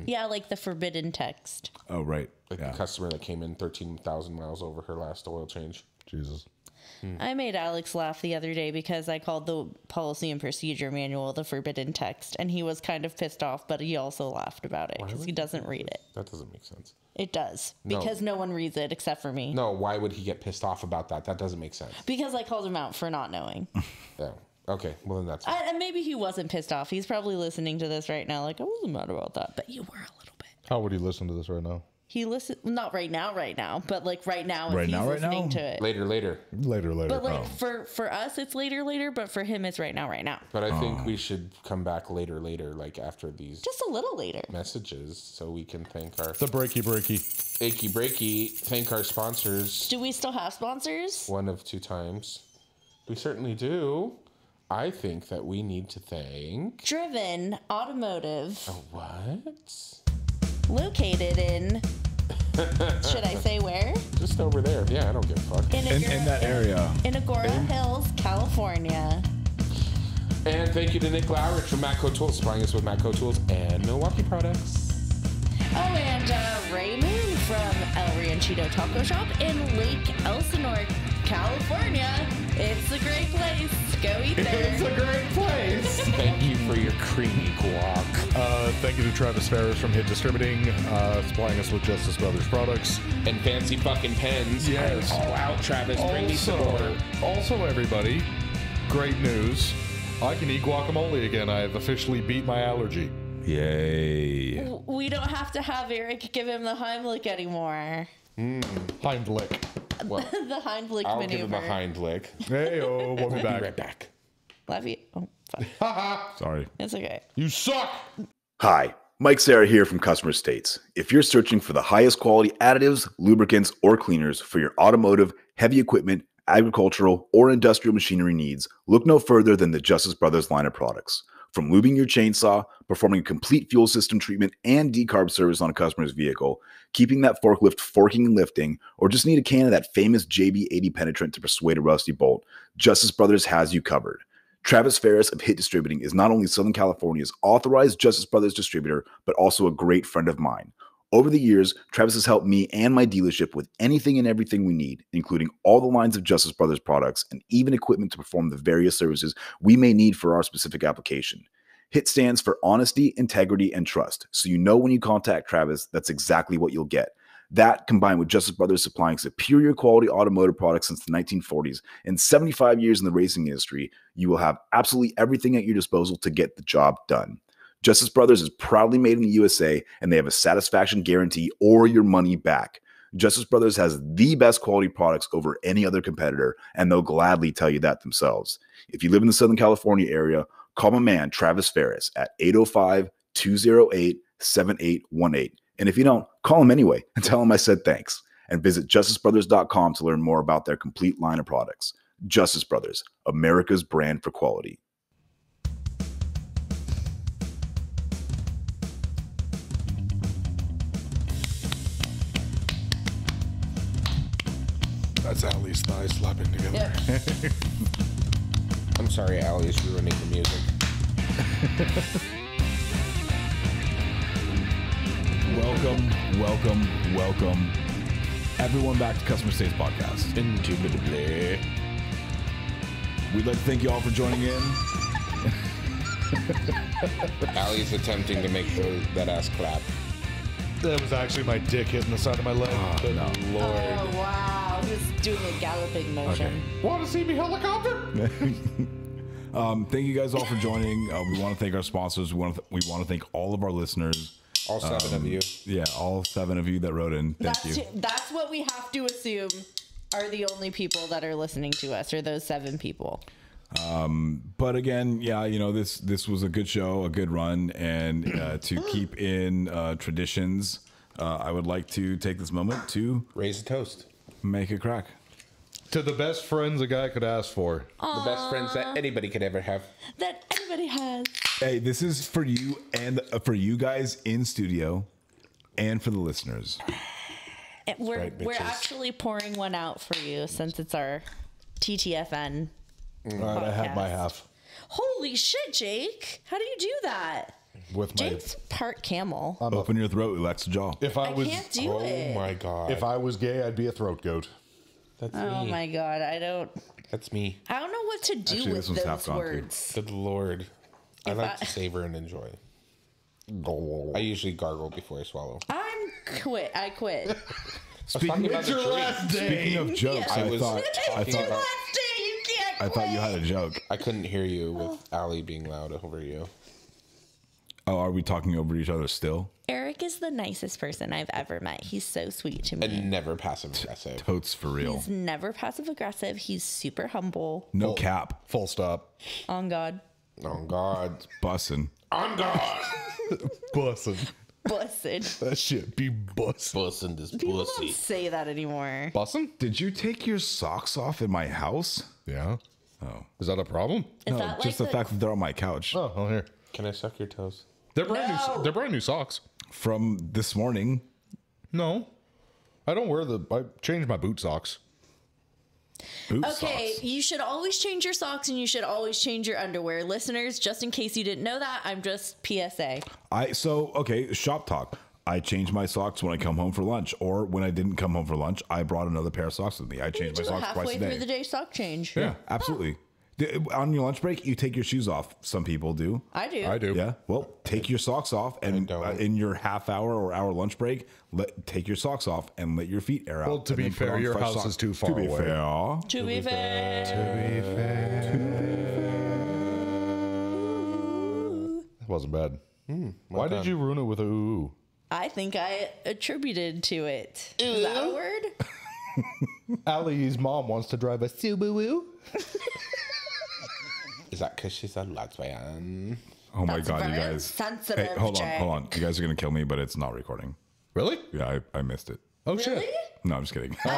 Yeah, like the forbidden text. Oh, right. Like the customer that came in 13,000 miles over her last oil change. Jesus. I made Alex laugh the other day because I called the policy and procedure manual the forbidden text, and he was kind of pissed off, but he also laughed about it because he doesn't read it. That doesn't make sense. It does, because no one reads it except for me. No, why would he get pissed off about that? That doesn't make sense. Because I called him out for not knowing. Yeah. Okay, well then that's And maybe he wasn't pissed off. He's probably listening to this right now like, I wasn't mad about that, but you were a little bit. How would he listen to this right now? He listen not right now, but like right now if Right he's now, right listening now? to it. Later. But like for us it's later, but for him it's right now. But I think we should come back later, like after these Just a little later. messages, so we can thank our The breaky. achy breaky, thank our sponsors. Do we still have sponsors? One of 2 times. We certainly do. I think that we need to thank Driven Automotive. What? Located in should I say where? Just over there. Yeah, I don't give a fuck. In that area. In Agora Hills, California. And thank you to Nick Lowrich from Matco Tools, supplying us with Matco Tools and Milwaukee products. Oh, and Ray Moon from El Ranchito Taco Shop in Lake Elsinore, California. It's a great place. Go eat there. It's a great place. Thank you for your creamy guac. Thank you to Travis Ferris from Hit Distributing, supplying us with Justice Brothers products. And fancy fucking pens. Yes. All out, Travis. Bring me some more. Also, everybody, great news. I can eat guacamole again. I have officially beat my allergy. Yay. We don't have to have Eric give him the Heimlich anymore. Heimlich. Well, The Heimlich I'll maneuver. give him a hind lick. Hey-oh, we'll be Be back. right back. Love you. Oh, fuck. Sorry. It's okay. You suck! Hi, Mike Serra here from Customer States. If you're searching for the highest quality additives, lubricants, or cleaners for your automotive, heavy equipment, agricultural, or industrial machinery needs, look no further than the Justice Brothers line of products. From lubing your chainsaw, performing a complete fuel system treatment and decarb service on a customer's vehicle, keeping that forklift forking and lifting, or just need a can of that famous JB80 penetrant to persuade a rusty bolt, Justice Brothers has you covered. Travis Ferris of Hit Distributing is not only Southern California's authorized Justice Brothers distributor, but also a great friend of mine. Over the years, Travis has helped me and my dealership with anything and everything we need, including all the lines of Justice Brothers products and even equipment to perform the various services we may need for our specific application. HIT stands for honesty, integrity, and trust, so you know when you contact Travis, that's exactly what you'll get. That, combined with Justice Brothers supplying superior quality automotive products since the 1940s and 75 years in the racing industry, you will have absolutely everything at your disposal to get the job done. Justice Brothers is proudly made in the USA, and they have a satisfaction guarantee or your money back. Justice Brothers has the best quality products over any other competitor, and they'll gladly tell you that themselves. If you live in the Southern California area, call my man Travis Ferris at 805-208-7818. And if you don't, call him anyway and tell him I said thanks. And visit justicebrothers.com to learn more about their complete line of products. Justice Brothers, America's brand for quality. That's Allie's thighs slapping together. Yep. I'm sorry, Allie is ruining the music. Welcome, everyone back to Customer States Podcast. Indubitably. We'd like to thank you all for joining in. Allie's attempting to make that ass clap. That was actually my dick hitting the side of my leg. Good Lord. Oh, wow. He was doing a galloping motion. Want to see me helicopter? Thank you guys all for joining. We want to thank our sponsors. We want to thank all of our listeners. All 7 of you. Yeah, all 7 of you that wrote in. Thank you. That's what we have to assume are the only people that are listening to us, or those 7 people. But again, yeah, this was a good show, a good run, and to keep in traditions, I would like to take this moment to Raise a toast. make a crack. To the best friends a guy could ask for. The best friends that anybody could ever have. That anybody has. Hey, this is for you and for you guys in studio, and for the listeners. We're right, bitches. actually pouring one out for you since it's our TTFN. All right, I have my half. Holy shit, Jake! How do you do that? With my, Jake's part camel. Open your throat, relax the jaw. if I I was, can't do Oh it. my god. if I was gay, I'd be a throat goat. That's Oh me. my god, I don't Me. know what to do Actually, with this one's half those gone, too. words. Good lord. I If like I- to savor and enjoy. I usually gargle before I swallow. I quit. Speaking about the drink. Speaking of jokes, I I was thought talking Your about. last day, you can't I quit. thought you had a joke. I couldn't hear you with Allie being loud over you. Oh, are we talking over each other still? Eric is the nicest person I've ever met. He's so sweet to me. And never passive aggressive. Totes for real. He's never passive aggressive. He's super humble. No cap. Full stop. On God. Oh God. Bussin'. On God. Bussin'. Busted. That shit be bussin'. Bussin' this People pussy. don't say that anymore. Bussin'? Did you take your socks off in my house? Yeah. Oh. Is that a problem? Is No, that just like the fact that they're on my couch. Oh, well, here. Can I suck your toes? They're brand No. new. They're brand new socks. From this morning. No, I don't wear the. I change my boot socks. Boot Okay, socks. you should always change your socks and you should always change your underwear. Listeners, just in case you didn't know that, I'm just PSA. Okay, shop talk. I change my socks when I come home for lunch, or when I didn't come home for lunch, I brought another pair of socks with me. I You change my do socks halfway twice a through day. the day sock change. Yeah, absolutely. On your lunch break, you take your shoes off. Some people do. I do. I do. Yeah. Well, take your socks off, and don't. in your half hour or hour lunch break, take your socks off and let your feet air out. Well, to and be then put fair, on your fresh house socks. is too far To be away. fair. To be fair. That wasn't bad. Why did you ruin it with a ooh? I think I attributed to it. Is that a word? Allie's mom wants to drive a Subaru. Is that because she's a lesbian? Oh my That's God, you very guys. sensitive, Hey, hold Jake. on. You guys are going to kill me, but it's not recording. Really? Yeah, I missed it. Oh Really? shit. No, I'm just kidding. You sneaky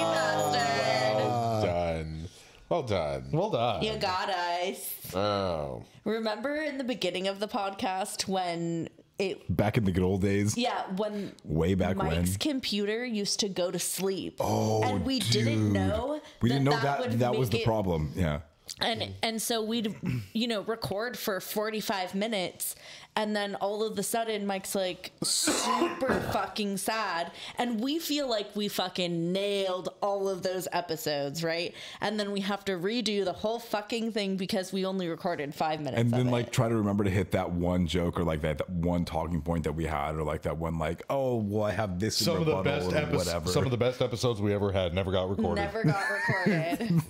bastard. Done. Well done. Well done. You got us. Oh. Remember in the beginning of the podcast when Back in the good old days. when Way back Mike's when. computer used to go to sleep. Oh, and we dude. didn't know We didn't know would that was make the it- problem. Yeah. And so we'd record for 45 minutes, and then all of a sudden Mike's like super fucking sad, and we feel like we fucking nailed all of those episodes, right? And then we have to redo the whole fucking thing because we only recorded 5 minutes And then of like it. try to remember to hit that one joke or like that one talking point that we had, or like that one like, oh well, I have this Some in of the rebuttal best or whatever. Some of the best episodes we ever had never got recorded. Never got recorded.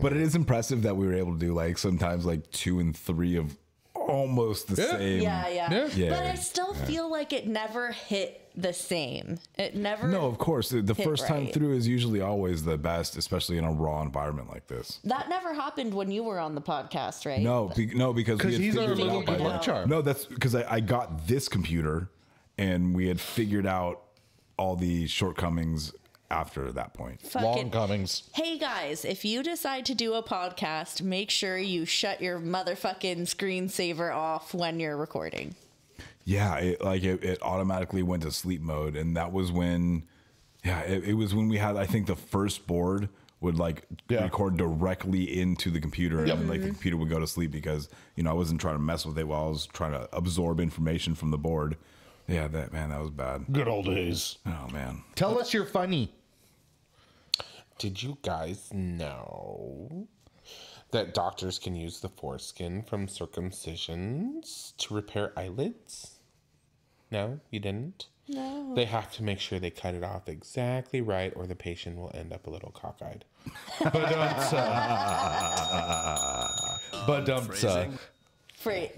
But it is impressive that we were able to do like sometimes like 2 and 3 of almost the Yeah. same. Yeah. Yeah. But I still feel like it never hit the same. It never. No, of course. The first time right. through is usually always the best, especially in a raw environment like this. That never happened when you were on the podcast, right? No, because we had he's our figured it little out by good then. luck charm. No, that's because I got this computer and we had figured out all the shortcomings after that point. Long comings. Hey guys, if you decide to do a podcast, make sure you shut your motherfucking screensaver off when you're recording. Yeah, it automatically went to sleep mode, and that was when, it was when we had, I think, the first board would record directly into the computer, and like the computer would go to sleep because I wasn't trying to mess with it while I was trying to absorb information from the board. Yeah, that was bad. Good old days. Oh man. Tell us you're funny. Did you guys know that doctors can use the foreskin from circumcisions to repair eyelids? No, you didn't? No. They have to make sure they cut it off exactly right, or the patient will end up a little cockeyed.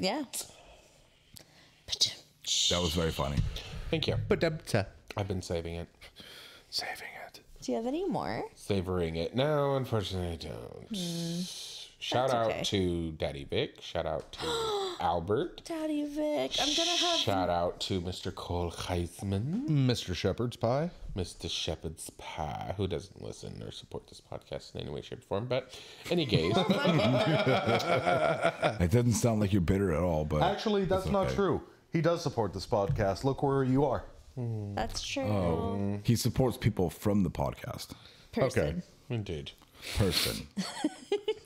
Yeah. That was very funny. Thank you. I've been saving it. Do you have any more? Savoring it. No, unfortunately, I don't. Shout out to Daddy Vic. Shout out to Albert. Daddy Vic. I'm going to have... Shout out to Mr. Cole Heisman. Mr. Shepherd's Pie. Mr. Shepherd's Pie, who doesn't listen or support this podcast in any way, shape, or form, but any gays. It doesn't sound like you're bitter at all, but... Actually, that's not true. He does support this podcast. Look where you are. That's true. Oh, he supports people from the podcast. Person. Okay. Indeed. Person.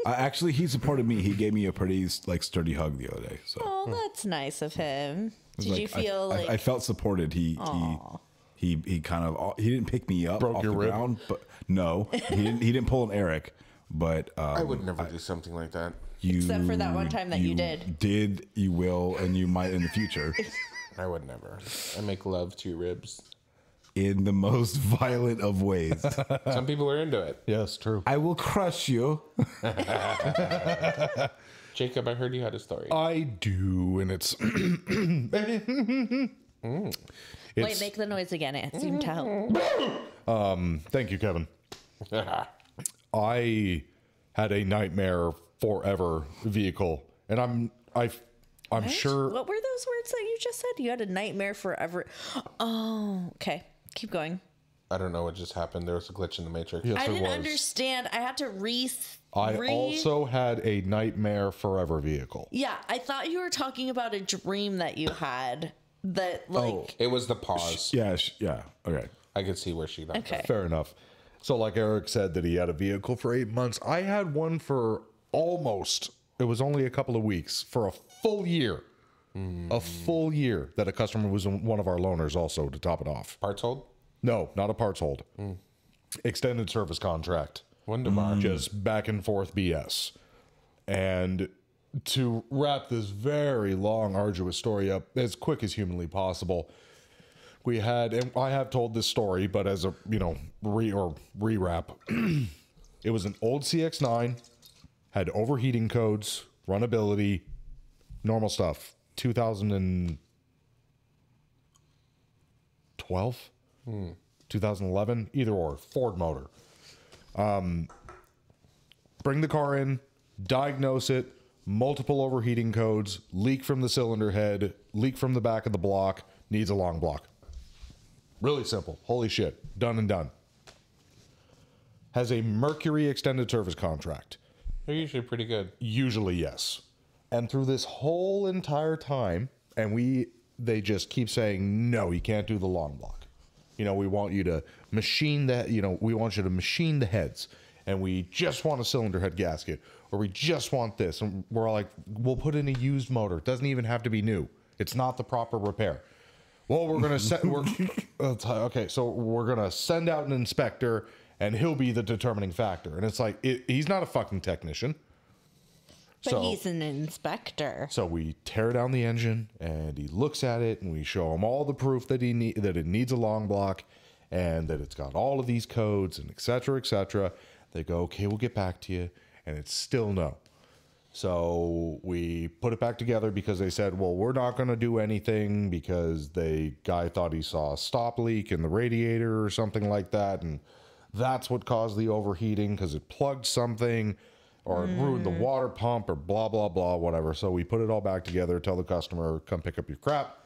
Actually, he supported me. He gave me a pretty sturdy hug the other day. So Oh, that's nice of him. Did you feel like I felt supported? He kind of he didn't pick me up Broke off your the rib? ground, but no, he didn't pull an Eric. But I would never do something like that. Except for that one time that you did. You will, and you might in the future. I would never. I make love to your ribs. In the most violent of ways. Some people are into it. Yes, true. I will crush you. Jacob, I heard you had a story. I do, and it's... Wait, make the noise again. It seemed to help. Thank you, Kevin. I had a nightmare forever vehicle, and I'm sure... What were those words that you just said? You had a nightmare forever. Oh, okay. Keep going. I don't know what just happened. There was a glitch in the Matrix. I didn't understand. I had to I also had a nightmare forever vehicle. Yeah, I thought you were talking about a dream that you had that, like... It was the pause. Yeah. Okay. I could see where she got Okay. Fair enough. So like Eric said that he had a vehicle for 8 months. I had one for almost, it was only a couple of weeks, for a full year. A full year that a customer was one of our loaners also to top it off. Parts hold? No, not a parts hold. Extended service contract. Wonderbar. Just back and forth BS. And to wrap this very long, arduous story up as quick as humanly possible, we had, and I have told this story, but as a, re-wrap, it was an old CX-9, had overheating codes, runnability, normal stuff. 2012? 2011? Either or. Ford motor. Bring the car in, diagnose it, multiple overheating codes, leak from the cylinder head, leak from the back of the block, needs a long block. Really simple. Holy shit. Done and done. Has a Mercury extended service contract. They're usually pretty good. Usually, yes. And through this whole entire time, and they just keep saying, no, you can't do the long block. We want you to machine that, we want you to machine the heads. And we just want a cylinder head gasket. Or we just want this. And we're like, we'll put in a used motor. It doesn't even have to be new. It's not the proper repair. Well, we're going to so we're going to send out an inspector and he'll be the determining factor. And it's like, he's not a fucking technician. But he's an inspector. So we tear down the engine and he looks at it and we show him all the proof that that it needs a long block and that it's got all of these codes and et cetera, et cetera. They go, okay, we'll get back to you. And it's still no. So we put it back together because they said, well, we're not going to do anything because the guy thought he saw a stop leak in the radiator or something like that. And that's what caused the overheating because it plugged something or it ruined the water pump or blah, blah, blah, whatever. So we put it all back together, tell the customer, come pick up your crap.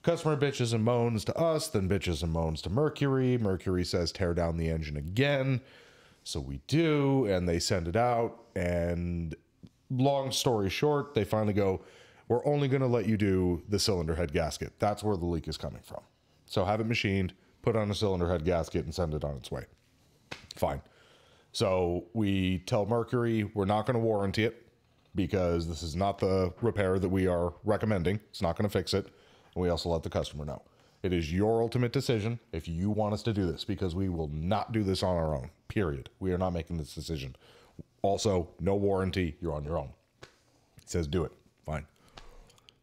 Customer bitches and moans to us, then bitches and moans to Mercury. Mercury says, tear down the engine again. So we do, and they send it out. And long story short, they finally go, we're only going to let you do the cylinder head gasket. That's where the leak is coming from. So have it machined, put on a cylinder head gasket, and send it on its way. Fine. So we tell Mercury we're not going to warranty it because this is not the repair that we are recommending. It's not going to fix it. And we also let the customer know. It is your ultimate decision if you want us to do this because we will not do this on our own, period. We are not making this decision. Also, no warranty. You're on your own. It says do it. Fine.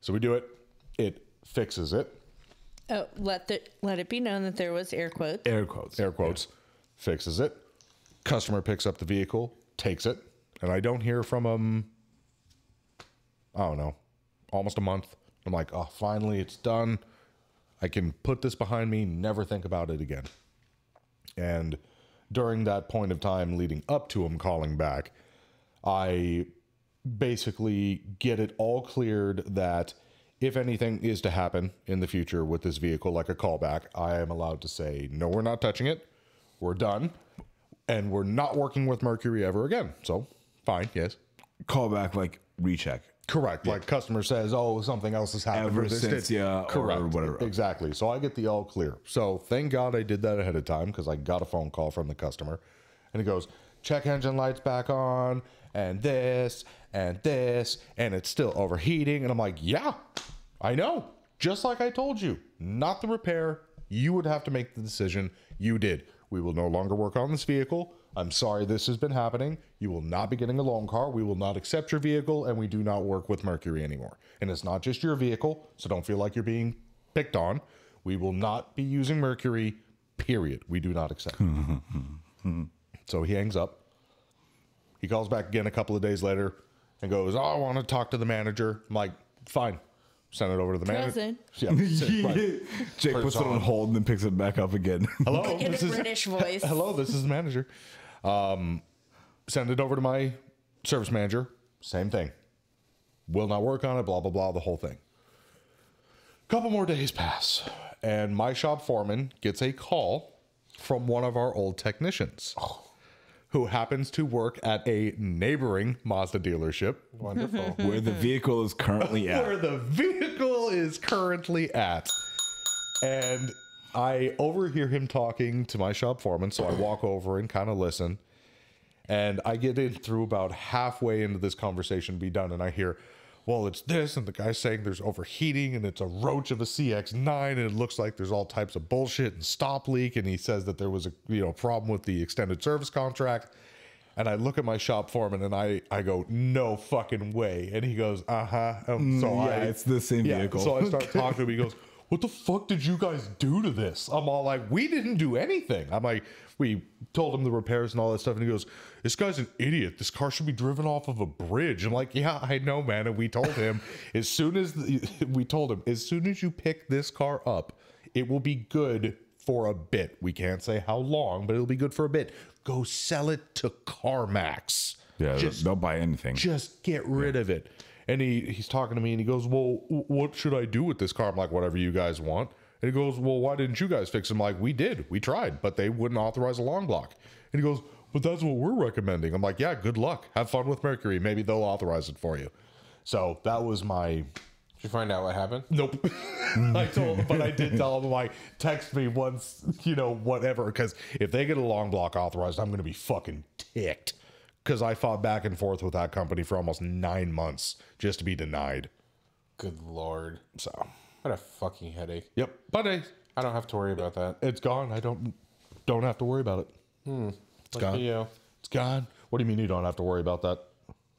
So we do it. It fixes it. Oh, let it be known that there was air quotes. Air quotes. Air quotes. Fixes it. Customer picks up the vehicle, takes it, and I don't hear from him, I don't know, almost a month. I'm like, oh, finally, it's done. I can put this behind me, never think about it again. And during that point of time leading up to him calling back, I basically get it all cleared that if anything is to happen in the future with this vehicle, like a callback, I am allowed to say, no, we're not touching it. We're done. And we're not working with Mercury ever again. So, fine, yes. Callback, like recheck. Correct. Yeah. Like customer says, oh, something else has happened. Ever since, yeah, correct. Or whatever. Exactly. So I get the all clear. So thank God I did that ahead of time because I got a phone call from the customer. And he goes, check engine lights back on, and this, and it's still overheating. And I'm like, yeah, I know. Just like I told you. Not the repair. You would have to make the decision. You did. We will no longer work on this vehicle. I'm sorry this has been happening. You will not be getting a loan car. We will not accept your vehicle, and we do not work with Mercury anymore. And it's not just your vehicle, so don't feel like you're being picked on. We will not be using Mercury, period. We do not accept it. So he hangs up. He calls back again a couple of days later and goes, oh, I want to talk to the manager. I'm like, fine. Send it over to the manager. Yeah, right. Jake puts it on hold and then picks it back up again. Hello, In a British voice. Hello, this is the manager. Send it over to my service manager. Same thing. Will not work on it, blah, blah, blah, the whole thing. Couple more days pass, and my shop foreman gets a call from one of our old technicians who happens to work at a neighboring Mazda dealership. Wonderful. Where the vehicle is currently at. Where the vehicle is currently at. And I overhear him talking to my shop foreman, so I walk over and kind of listen. And I get in through about halfway into this conversation to be done, and I hear, well, it's this, and the guy's saying there's overheating, and it's a roach of a CX-9, and it looks like there's all types of bullshit and stop leak, and he says that there was a problem with the extended service contract. And I look at my shop foreman, and I go, no fucking way. And he goes, uh-huh. It's the same vehicle. So I start talking to him. He goes, what the fuck did you guys do to this? I'm all like, we didn't do anything. I'm like, we told him the repairs and all that stuff. And he goes, this guy's an idiot. This car should be driven off of a bridge. I'm like, yeah, I know, man. And we told him, as soon as you pick this car up, it will be good for a bit. We can't say how long, but it'll be good for a bit. Go sell it to CarMax. Yeah, they'll buy anything. Just get rid of it. And he's talking to me and he goes, well, what should I do with this car? I'm like, whatever you guys want. And he goes, well, why didn't you guys fix it? I'm like, we did. We tried, but they wouldn't authorize a long block. And he goes, but that's what we're recommending. I'm like, yeah, good luck. Have fun with Mercury. Maybe they'll authorize it for you. So that was my... Did you find out what happened? Nope. I did tell him, like, text me once, whatever. Because if they get a long block authorized, I'm going to be fucking ticked. Because I fought back and forth with that company for almost 9 months just to be denied. Good Lord. So, what a fucking headache. yep. But I don't have to worry about that. it's gone. I don't have to worry about it. It's gone. You. It's gone. What do you mean you don't have to worry about that?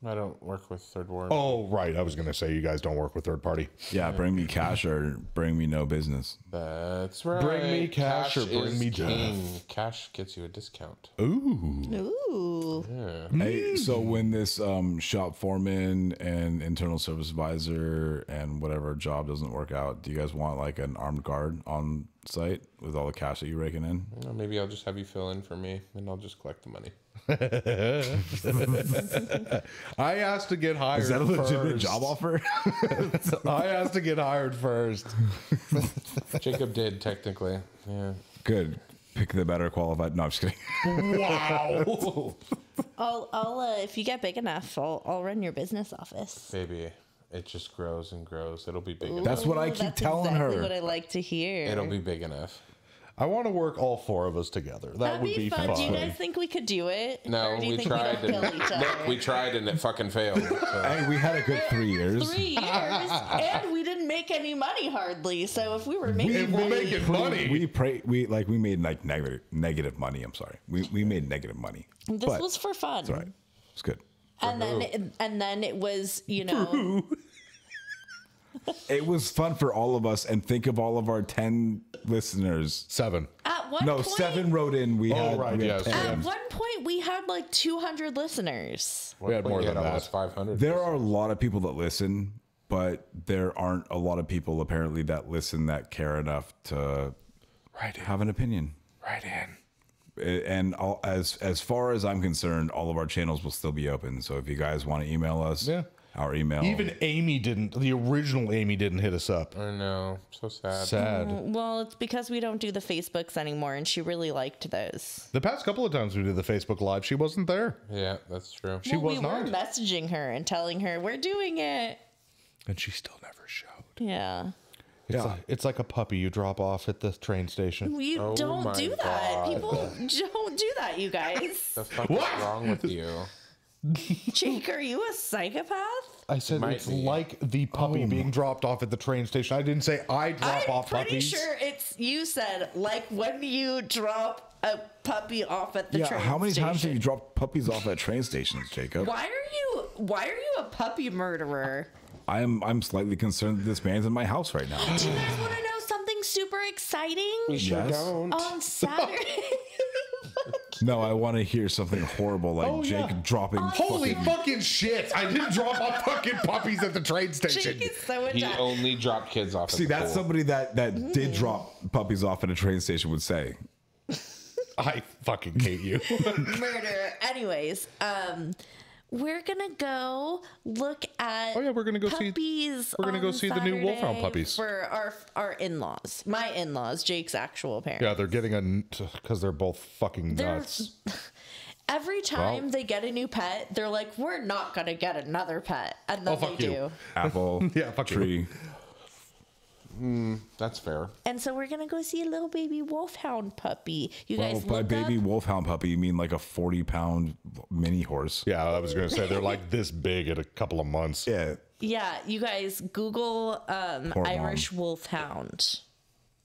I don't work with third party. Oh, right. I was going to say you guys don't work with third party. Yeah, bring me cash or bring me no business. That's right. Bring me cash or bring is me king. Cash gets you a discount. Ooh. Ooh. Yeah. Hey, so when this shop foreman and internal service advisor and whatever job doesn't work out, do you guys want like an armed guard on site with all the cash that you're raking in? Well, maybe I'll just have you fill in for me, and I'll just collect the money. I asked to get hired. Is that a legitimate first. job offer? I asked to get hired first. Jacob did, technically. Yeah. Good. Pick the better qualified. No, I'm just kidding. Wow. I'll if you get big enough, I'll run your business office. Baby, it just grows and grows. It'll be big enough. That's what I keep That's telling exactly her. what I like to hear. It'll be big enough. I want to work all four of us together. That That'd would be fun. Do you guys think we could do it? No, Or do you we think tried. we'd all kill each other? Look, we tried and it fucking failed. So. Hey, we had a good 3 years. 3 years, and we didn't make any money hardly. So if we were making We're money, making money. We made like negative money. I'm sorry. We made negative money. this But was for fun. it's all right. It's good. And then it was, It was fun for all of us, and think of all of our 10 listeners. 7. At one No, point, 7 wrote in. We had, right, we had yes. 10. At one point, we had like 200 listeners. We had more than that. Almost 500. There are a lot of people that listen, but there aren't a lot of people apparently that listen that care enough to have an opinion. Right in. And as far as I'm concerned, all of our channels will still be open. So if you guys want to email us, our email. Even Amy didn't. The original Amy didn't hit us up. I know. So sad. Sad. Well, it's because we don't do the Facebooks anymore, and she really liked those. The past couple of times we did the Facebook Live, she wasn't there. Yeah, that's true. She was we not. were messaging her and telling her we're doing it. And she still never showed. Yeah. It's like a puppy you drop off at the train station. You don't my do that. God. People don't do that, you guys. The fuck is wrong with you? Jake, are you a psychopath? I said Might it's be. like the puppy being dropped off at the train station. I didn't say I drop I'm off pretty puppies. sure you said like when you drop a puppy off at the train how many times have station. you dropped puppies off at train stations, Jacob? Why are you a puppy murderer? I'm slightly concerned that this man's in my house right now. Do you guys want to know something super exciting? We sure Yes. don't. On Saturday. No, I want to hear something horrible like Jake dropping. Holy fucking shit! I didn't drop off fucking puppies at the train station. Jake is so He attacked. only dropped kids off. See, at the that's pool. somebody that did drop puppies off at a train station would say. I fucking hate you. Murder. Anyways, we're gonna go look at. Oh, yeah, we're gonna go see- puppies. we're gonna go on see the new Wolfhound Saturday puppies. for our in-laws. My in-laws, Jake's actual parents. Yeah, they're getting because they're both fucking They're- nuts. Every time Well- they get a new pet, they're like, "We're not gonna get another pet," and then fuck they you. do. Apple, Yeah, fuck you. tree. That's fair. And so we're gonna go see a little baby wolfhound puppy. You Well, guys by look baby up. wolfhound puppy, you mean like a 40-pound mini horse? Yeah, I was gonna say they're like this big at a couple of months. Yeah. Yeah, you guys Google Poor Irish wolfhound.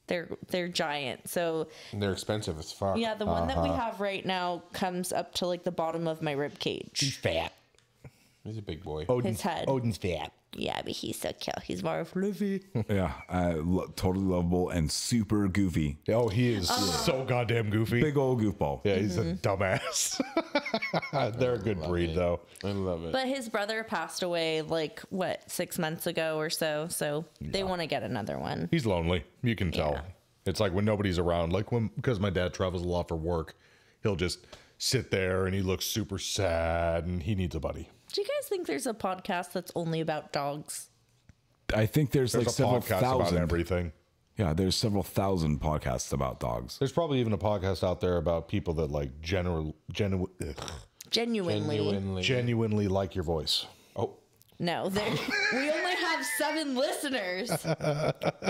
They're giant. So They're expensive as fuck. yeah, the one that we have right now comes up to like the bottom of my rib cage. Fat. He's a big boy. His head. Odin's fat. Yeah, but he's so cute. He's more fluffy. Yeah. Totally lovable and super goofy. Oh, he is so goddamn goofy. Big old goofball. Yeah, he's a dumbass. They're a good breed, though. I love it. But his brother passed away like 6 months ago or so. So they want to get another one. He's lonely. You can tell. Yeah. It's like when nobody's around. Like because my dad travels a lot for work, he'll just sit there and he looks super sad and he needs a buddy. Do you guys think there's a podcast that's only about dogs? I think there's like There's a several podcast about thousand. everything. Yeah, there's several thousand podcasts about dogs. There's probably even a podcast out there about people that like Genuinely. genuinely like your voice. Oh, No, we only have 7 listeners.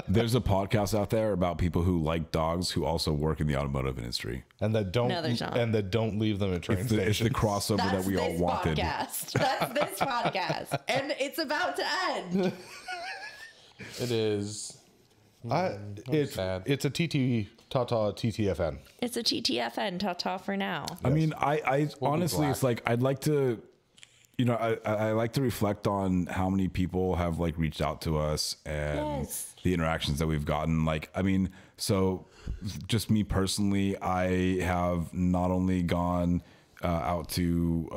There's a podcast out there about people who like dogs who also work in the automotive industry. And that don't No, there's not. and that don't leave them at train It's the stations. crossover that That's we all this wanted. podcast. That's this podcast. And it's about to end. it is. It's sad. it's a TTFN. It's a TTFN. Ta-ta for now. I mean, I honestly, glad. it's like I'd like to, I like to reflect on how many people have like reached out to us and Yes. the interactions that we've gotten. Like, I mean, so just me personally, I have not only gone out to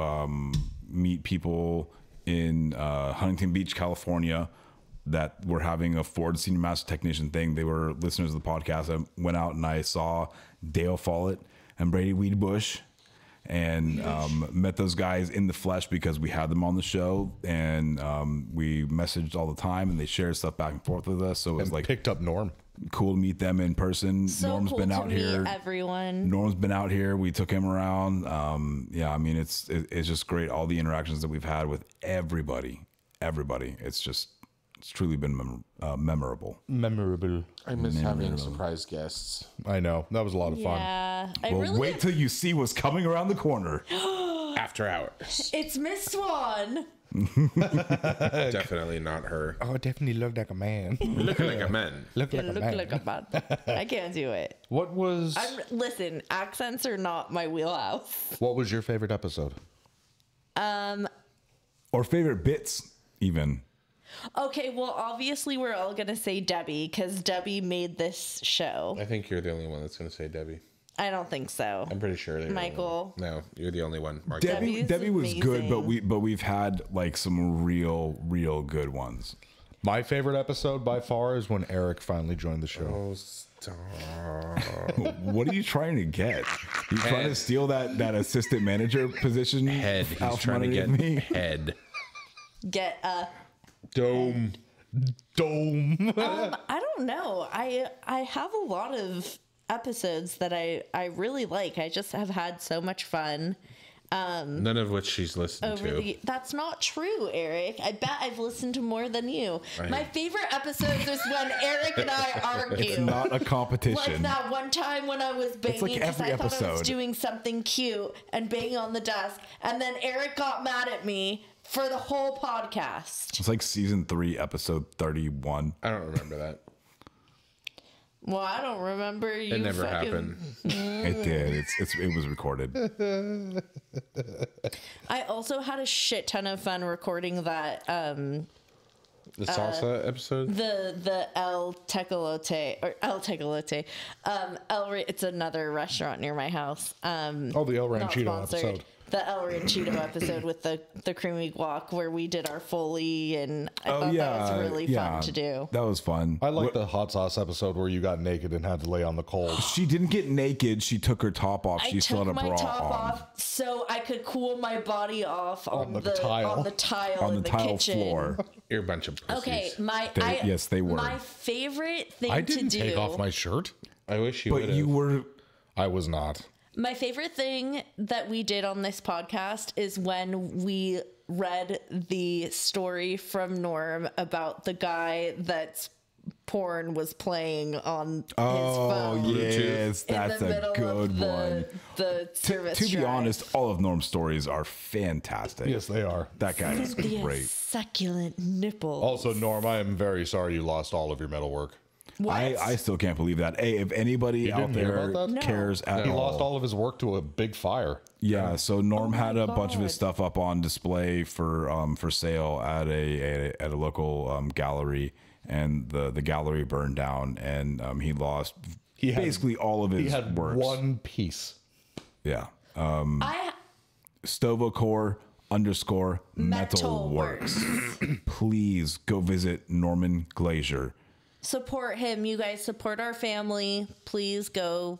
meet people in Huntington Beach, California, that were having a Ford Senior Master Technician thing. They were listeners of the podcast. I went out and I saw Dale Follett and Brady Weedbush and met those guys in the flesh because we had them on the show and we messaged all the time and they shared stuff back and forth with us. So it was And like picked up Norm. cool to meet them in person. So Norm's cool been to out meet here. everyone. Norm's been out here. We took him around. Yeah, I mean, it's just great. All the interactions that we've had with everybody. It's truly been memorable. Memorable. I miss having surprise guests. I know. That was a lot of fun. Yeah. I Well, really wait till you see what's coming around the corner. After hours. It's Miss Swan. Definitely not her. Oh, it definitely looked like a man. Looking like a man. Looked It looked like a man. I can't do it. What was Listen, accents are not my wheelhouse. what was your favorite episode? Or favorite bits, even. Okay, well, obviously we're all going to say Debbie because Debbie made this show. I think you're the only one that's going to say Debbie. I don't think so. I'm pretty sure. Michael. No, you're the only one. Mark. Debbie's was good, amazing. but we've had like some real good ones. My favorite episode by far is when Eric finally joined the show. Oh, stop. What are you trying to get? You trying to steal that assistant manager position? Head. He's out trying to from get underneath me? head. Get Dome. I don't know. I have a lot of episodes that I really like. I just have had so much fun. None of which she's listened to. That's not true, Eric. I bet I've listened to more than you. My favorite episodes is when Eric and I argue. It's not a competition. Like that one time when I was banging like because every I thought I was episode. doing something cute and banging on the desk, and then Eric got mad at me for the whole podcast. It's like season 3, episode 31. I don't remember that. Well, I don't remember you. It never happened. It did. It was recorded. I also had a shit ton of fun recording that The salsa episode? the El Tecolote or El Tecolote. It's another restaurant near my house. Oh, the El Not Ranchito sponsored. episode. The El Ranchito episode with the creamy guac where we did our Foley, and I thought that was really fun to do. That was fun. I like the hot sauce episode where you got naked and had to lay on the coals. She didn't get naked. She took her top off. I She still took had a my bra top on. off so I could cool my body off on the tile. on the tile On in the the tile kitchen. floor. You're a bunch of pussies. Okay, Yes, they were. My favorite thing I to didn't do. take off my shirt. I wish you would But have. you were. I was not. My favorite thing that we did on this podcast is when we read the story from Norm about the guy that's porn was playing on his phone. Yes, in that's the a middle good of one. the service To be drive. honest, all of Norm's stories are fantastic. Yes, they are. That guy is The great. succulent nipple. Also, Norm, I am very sorry you lost all of your metalwork. What? I still can't believe that. Hey, if anybody out didn't hear there about that? No. cares at He all, lost all of his work to a big fire. yeah. So Norm Oh had my a bunch of his God. stuff up on display for sale at a local gallery, and the gallery burned down, and he lost basically all of his He had works. one piece. Yeah. I Stovocore _metalworks. Please go visit Norman Glazier. support him. You guys support our family. Please go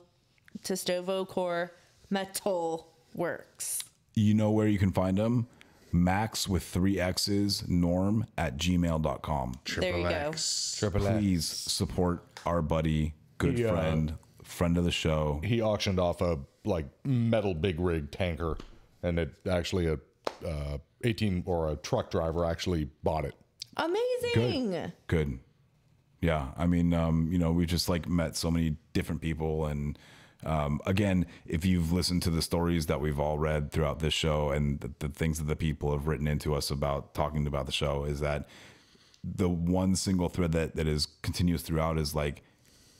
to Stovocore Metal Works. You know where you can find him? Max with 3 X's, norm at gmail.com. There you go. X. Please support our buddy, good friend of the show. He auctioned off a metal big rig tanker, and it actually a 18 or a truck driver actually bought it. Amazing. Good. Yeah. I mean, we just met so many different people. And again, if you've listened to the stories that we've all read throughout this show and the things that the people have written into us about talking about the show, is that the one single thread that is continuous throughout is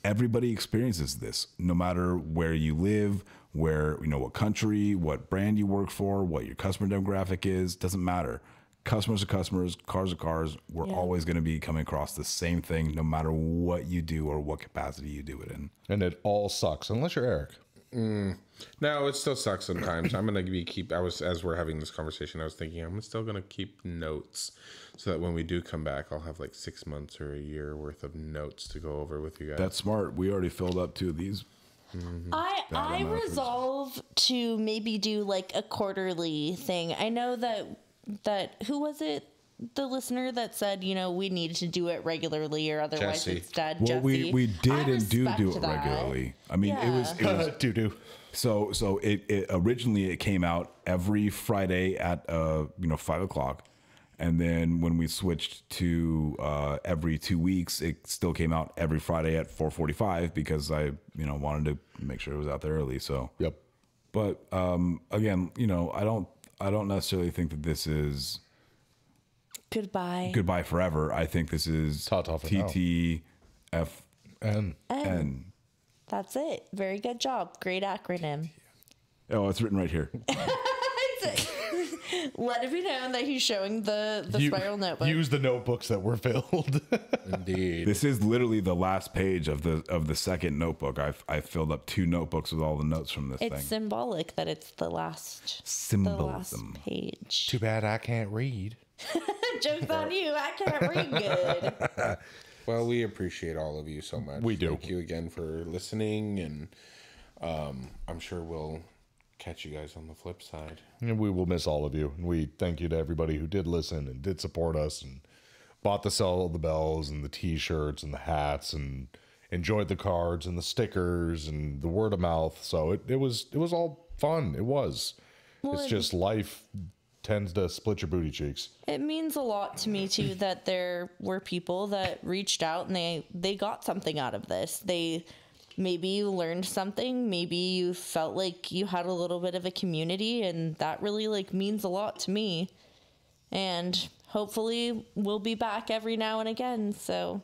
everybody experiences this, no matter where you live, what country, what brand you work for, what your customer demographic is, doesn't matter. Customers are customers, cars are cars. We're always going to be coming across the same thing, no matter what you do or what capacity you do it in. And it all sucks, unless you're Eric. No, it still sucks sometimes. I'm gonna as we're having this conversation, I was thinking I'm still gonna keep notes so that when we do come back, I'll have 6 months or a year worth of notes to go over with you guys. That's smart. We already filled up 2 of these. I resolve to maybe do a quarterly thing. I know that who was it? The listener that said, we need to do it regularly or otherwise Jesse. it's dead. Well, Jesse. we did I and do respect it that. regularly. I mean, it was Doo-doo. so it originally it came out every Friday at 5:00, and then when we switched to every 2 weeks, it still came out every Friday at 4:45 because I wanted to make sure it was out there early. So Yep. but again, I don't necessarily think that this is Goodbye. goodbye forever. I think this is Ta-ta for now. TTFN. And That's it. Very good job. Great acronym. Oh, it's written right here. Let it be known that he's showing the spiral notebook. Use the notebooks that were filled. Indeed. This is literally the last page of the second notebook. I've filled up 2 notebooks with all the notes from this It's thing. symbolic that it's the last Symbolism. page. Too bad I can't read. Joke's on you. I can't read good. Well, we appreciate all of you so much. We do. Thank you again for listening, and I'm sure we'll catch you guys on the flip side. And we will miss all of you. And we thank you to everybody who did listen and did support us and bought the Sell the Bells and the T-shirts and the hats and enjoyed the cards and the stickers and the word of mouth. So it was all fun. It was. Well, it's just life tends to split your booty cheeks. It means a lot to me too that there were people that reached out and they got something out of this. Maybe you learned something, maybe you felt like you had a little bit of a community, and that really like means a lot to me. And hopefully we'll be back every now and again, so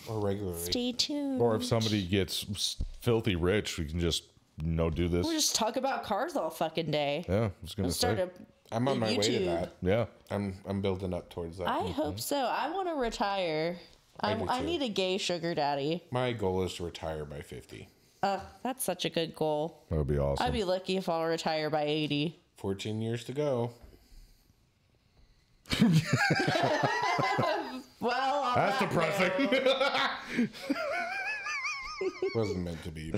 Or regularly. stay tuned. Or if somebody gets filthy rich, we can just do this. We'll just talk about cars all fucking day. Yeah, I was gonna We'll start say. I'm on my way to YouTube. that. Yeah. I'm building up towards that. I hope so. I want to retire. I do I too. need a gay sugar daddy. My goal is to retire by 50. That's such a good goal. That would be awesome. I'd be lucky if I'll retire by 80. 14 years to go. Well, on That's that depressing. note, Wasn't meant to be.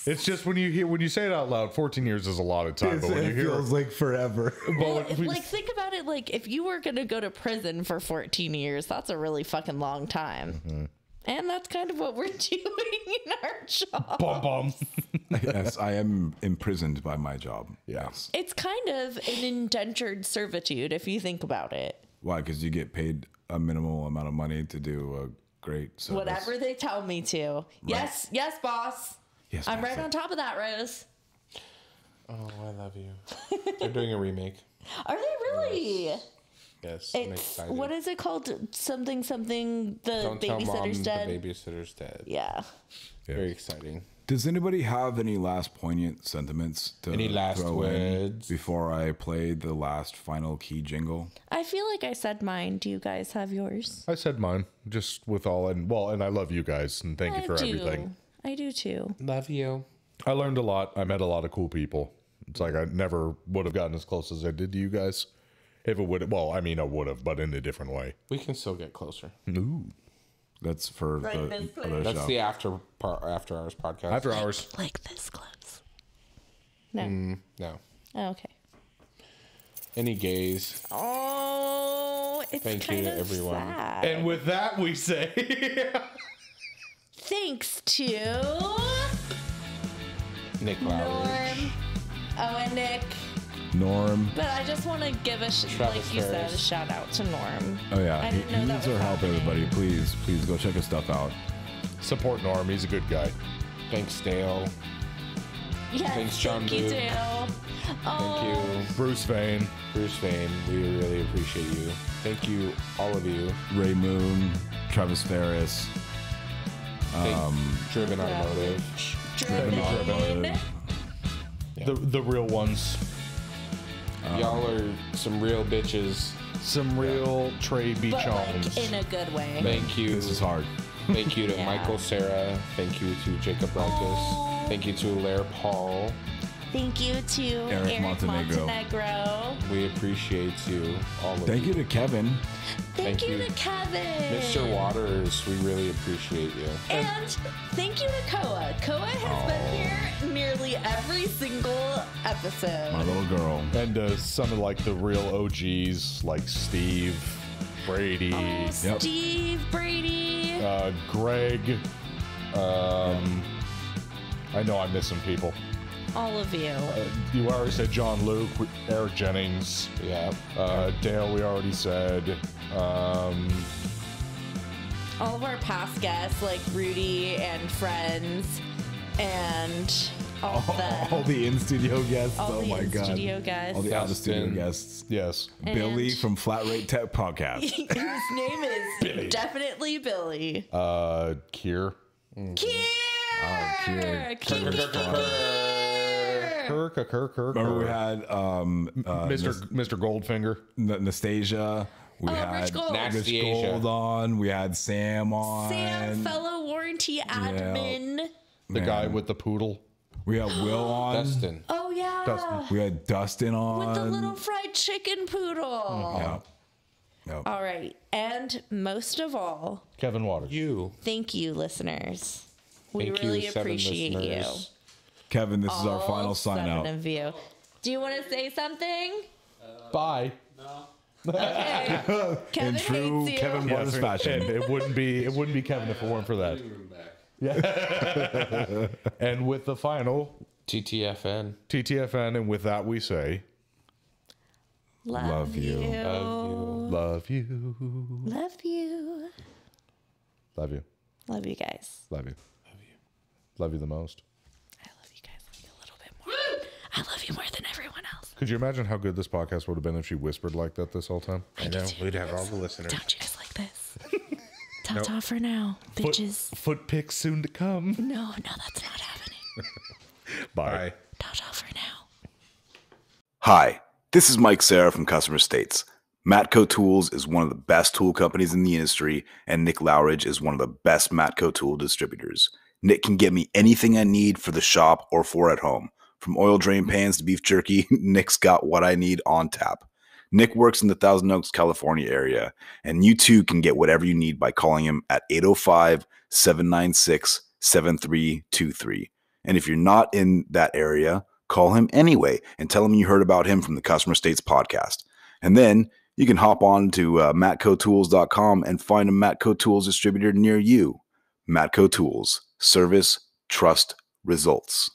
It's just when you say it out loud, 14 years is a lot of time. But when you hear like forever. well, like think about it. Like if you were gonna go to prison for 14 years, that's a really fucking long time. Mm-hmm. And that's kind of what we're doing in our job. bum bum. Yes, I am imprisoned by my job. Yes. It's kind of an indentured servitude if you think about it. Why? Because you get paid a minimal amount of money to do a great service. Whatever they tell me to. Yes, yes, boss. Yes, I'm right master. on top of that, Rose. Oh, I love you. They're doing a remake. Are they really? Yes, I'm It's excited. what is it called? Something. The Don't tell mom babysitter's dead. the babysitter's dead. Yeah. Very exciting. Does anybody have any last poignant sentiments to Any last throw in words? before I play the last final key jingle? I feel like I said mine. Do you guys have yours? I said mine, just with all and I love you guys and thank you for everything. I do too. Love you. I learned a lot. I met a lot of cool people. It's like I never would have gotten as close as I did to you guys. If it would, well, I mean, I would have, but in a different way. We can still get closer. Ooh. That's for Right, the this other That's show. the after hours podcast. After hours. Like this close. No. No. Oh, okay. Any gays? Oh, it's Thank you kind to of everyone. sad. And with that, we say, Thanks to Nick Lowry. Norm. Oh, and Nick. Norm. But I just want to give like Travis you said, a Ferris. shout out to Norm. Oh yeah, I he, didn't know he that needs was our help, happening. everybody. Please go check his stuff out. support Norm. He's a good guy. Thanks, Dale. Yes, Thanks, John thank you, Luke. Dale. Oh, Thank you, Bruce Vane. Bruce Vane. We really appreciate you. Thank you, all of you. Ray Moon, Travis Ferris. Driven Automotive. Driven. The real ones. Y'all are some real bitches. Some real Trey But Beachons. like in a good way. Thank you. This is hard. Thank you to Yeah. Michael Sarah. Thank you to Jacob Ruckus. Thank you to Lair Paul. Thank you to Eric Eric Montenegro. Montenegro. We appreciate you, all of Thank you to Kevin. Thank you you. to Kevin. Mr. Waters, we really appreciate you. And thank you to Koa. Koa has been here nearly every single episode. My little girl. And some of like the real OGs like Steve, Brady, Oh, Steve, Brady. Greg. I know I'm missing people. All of you. You already said John Luke, Eric Jennings, Yeah. Dale. We already said. All of our past guests like Rudy and friends and all of them. All the in-studio guests. All Oh the my god. studio guys. All the out-of-studio Dustin. guests. Yes. Billy And- from Flat Rate Tech Podcast. Whose name is definitely Billy. Kier. Kier! Kier. Kier. Remember we had Mr. Goldfinger. Nastasia. We had Rich Gold. Rich Gold on. We had Sam on. Sam, fellow warranty admin. The guy with the poodle. We had Will on. Dustin. Oh, yeah. Dustin. We had Dustin on. With the little fried chicken poodle. Yeah. Yep. All right. And most of all, Kevin Waters. You. thank you, listeners. We Thank really you, 7 appreciate you. listeners. Kevin, this is our All final sign 7 out. of you. Do you want to say something? Bye. Okay. Kevin In true hates you. Kevin Waters fashion. And it wouldn't be Kevin if it weren't for that. Yeah. And with the final TTFN. TTFN, and with that we say, Love you. love you, Love you. love you, Love you guys. love you, love you the most. I love you guys like a little bit more. I love you more than everyone else. Could you imagine how good this podcast would have been if she whispered like that this whole time? I know. We'd have all the listeners. Don't you guys like this? Ta-ta for now, bitches. Foot pics soon to come. No, that's not happening. Bye. Ta-ta for now. Hi, this is Mike Sarah from Customer States. Matco Tools is one of the best tool companies in the industry, and Nick Lowridge is one of the best Matco tool distributors. Nick can get me anything I need for the shop or for at home. From oil drain pans to beef jerky, Nick's got what I need on tap. Nick works in the Thousand Oaks, California area, and you too can get whatever you need by calling him at 805-796-7323. And if you're not in that area, call him anyway and tell him you heard about him from the Customer States podcast. And then you can hop on to matcotools.com and find a Matco Tools distributor near you. Matco Tools. Service, trust, results.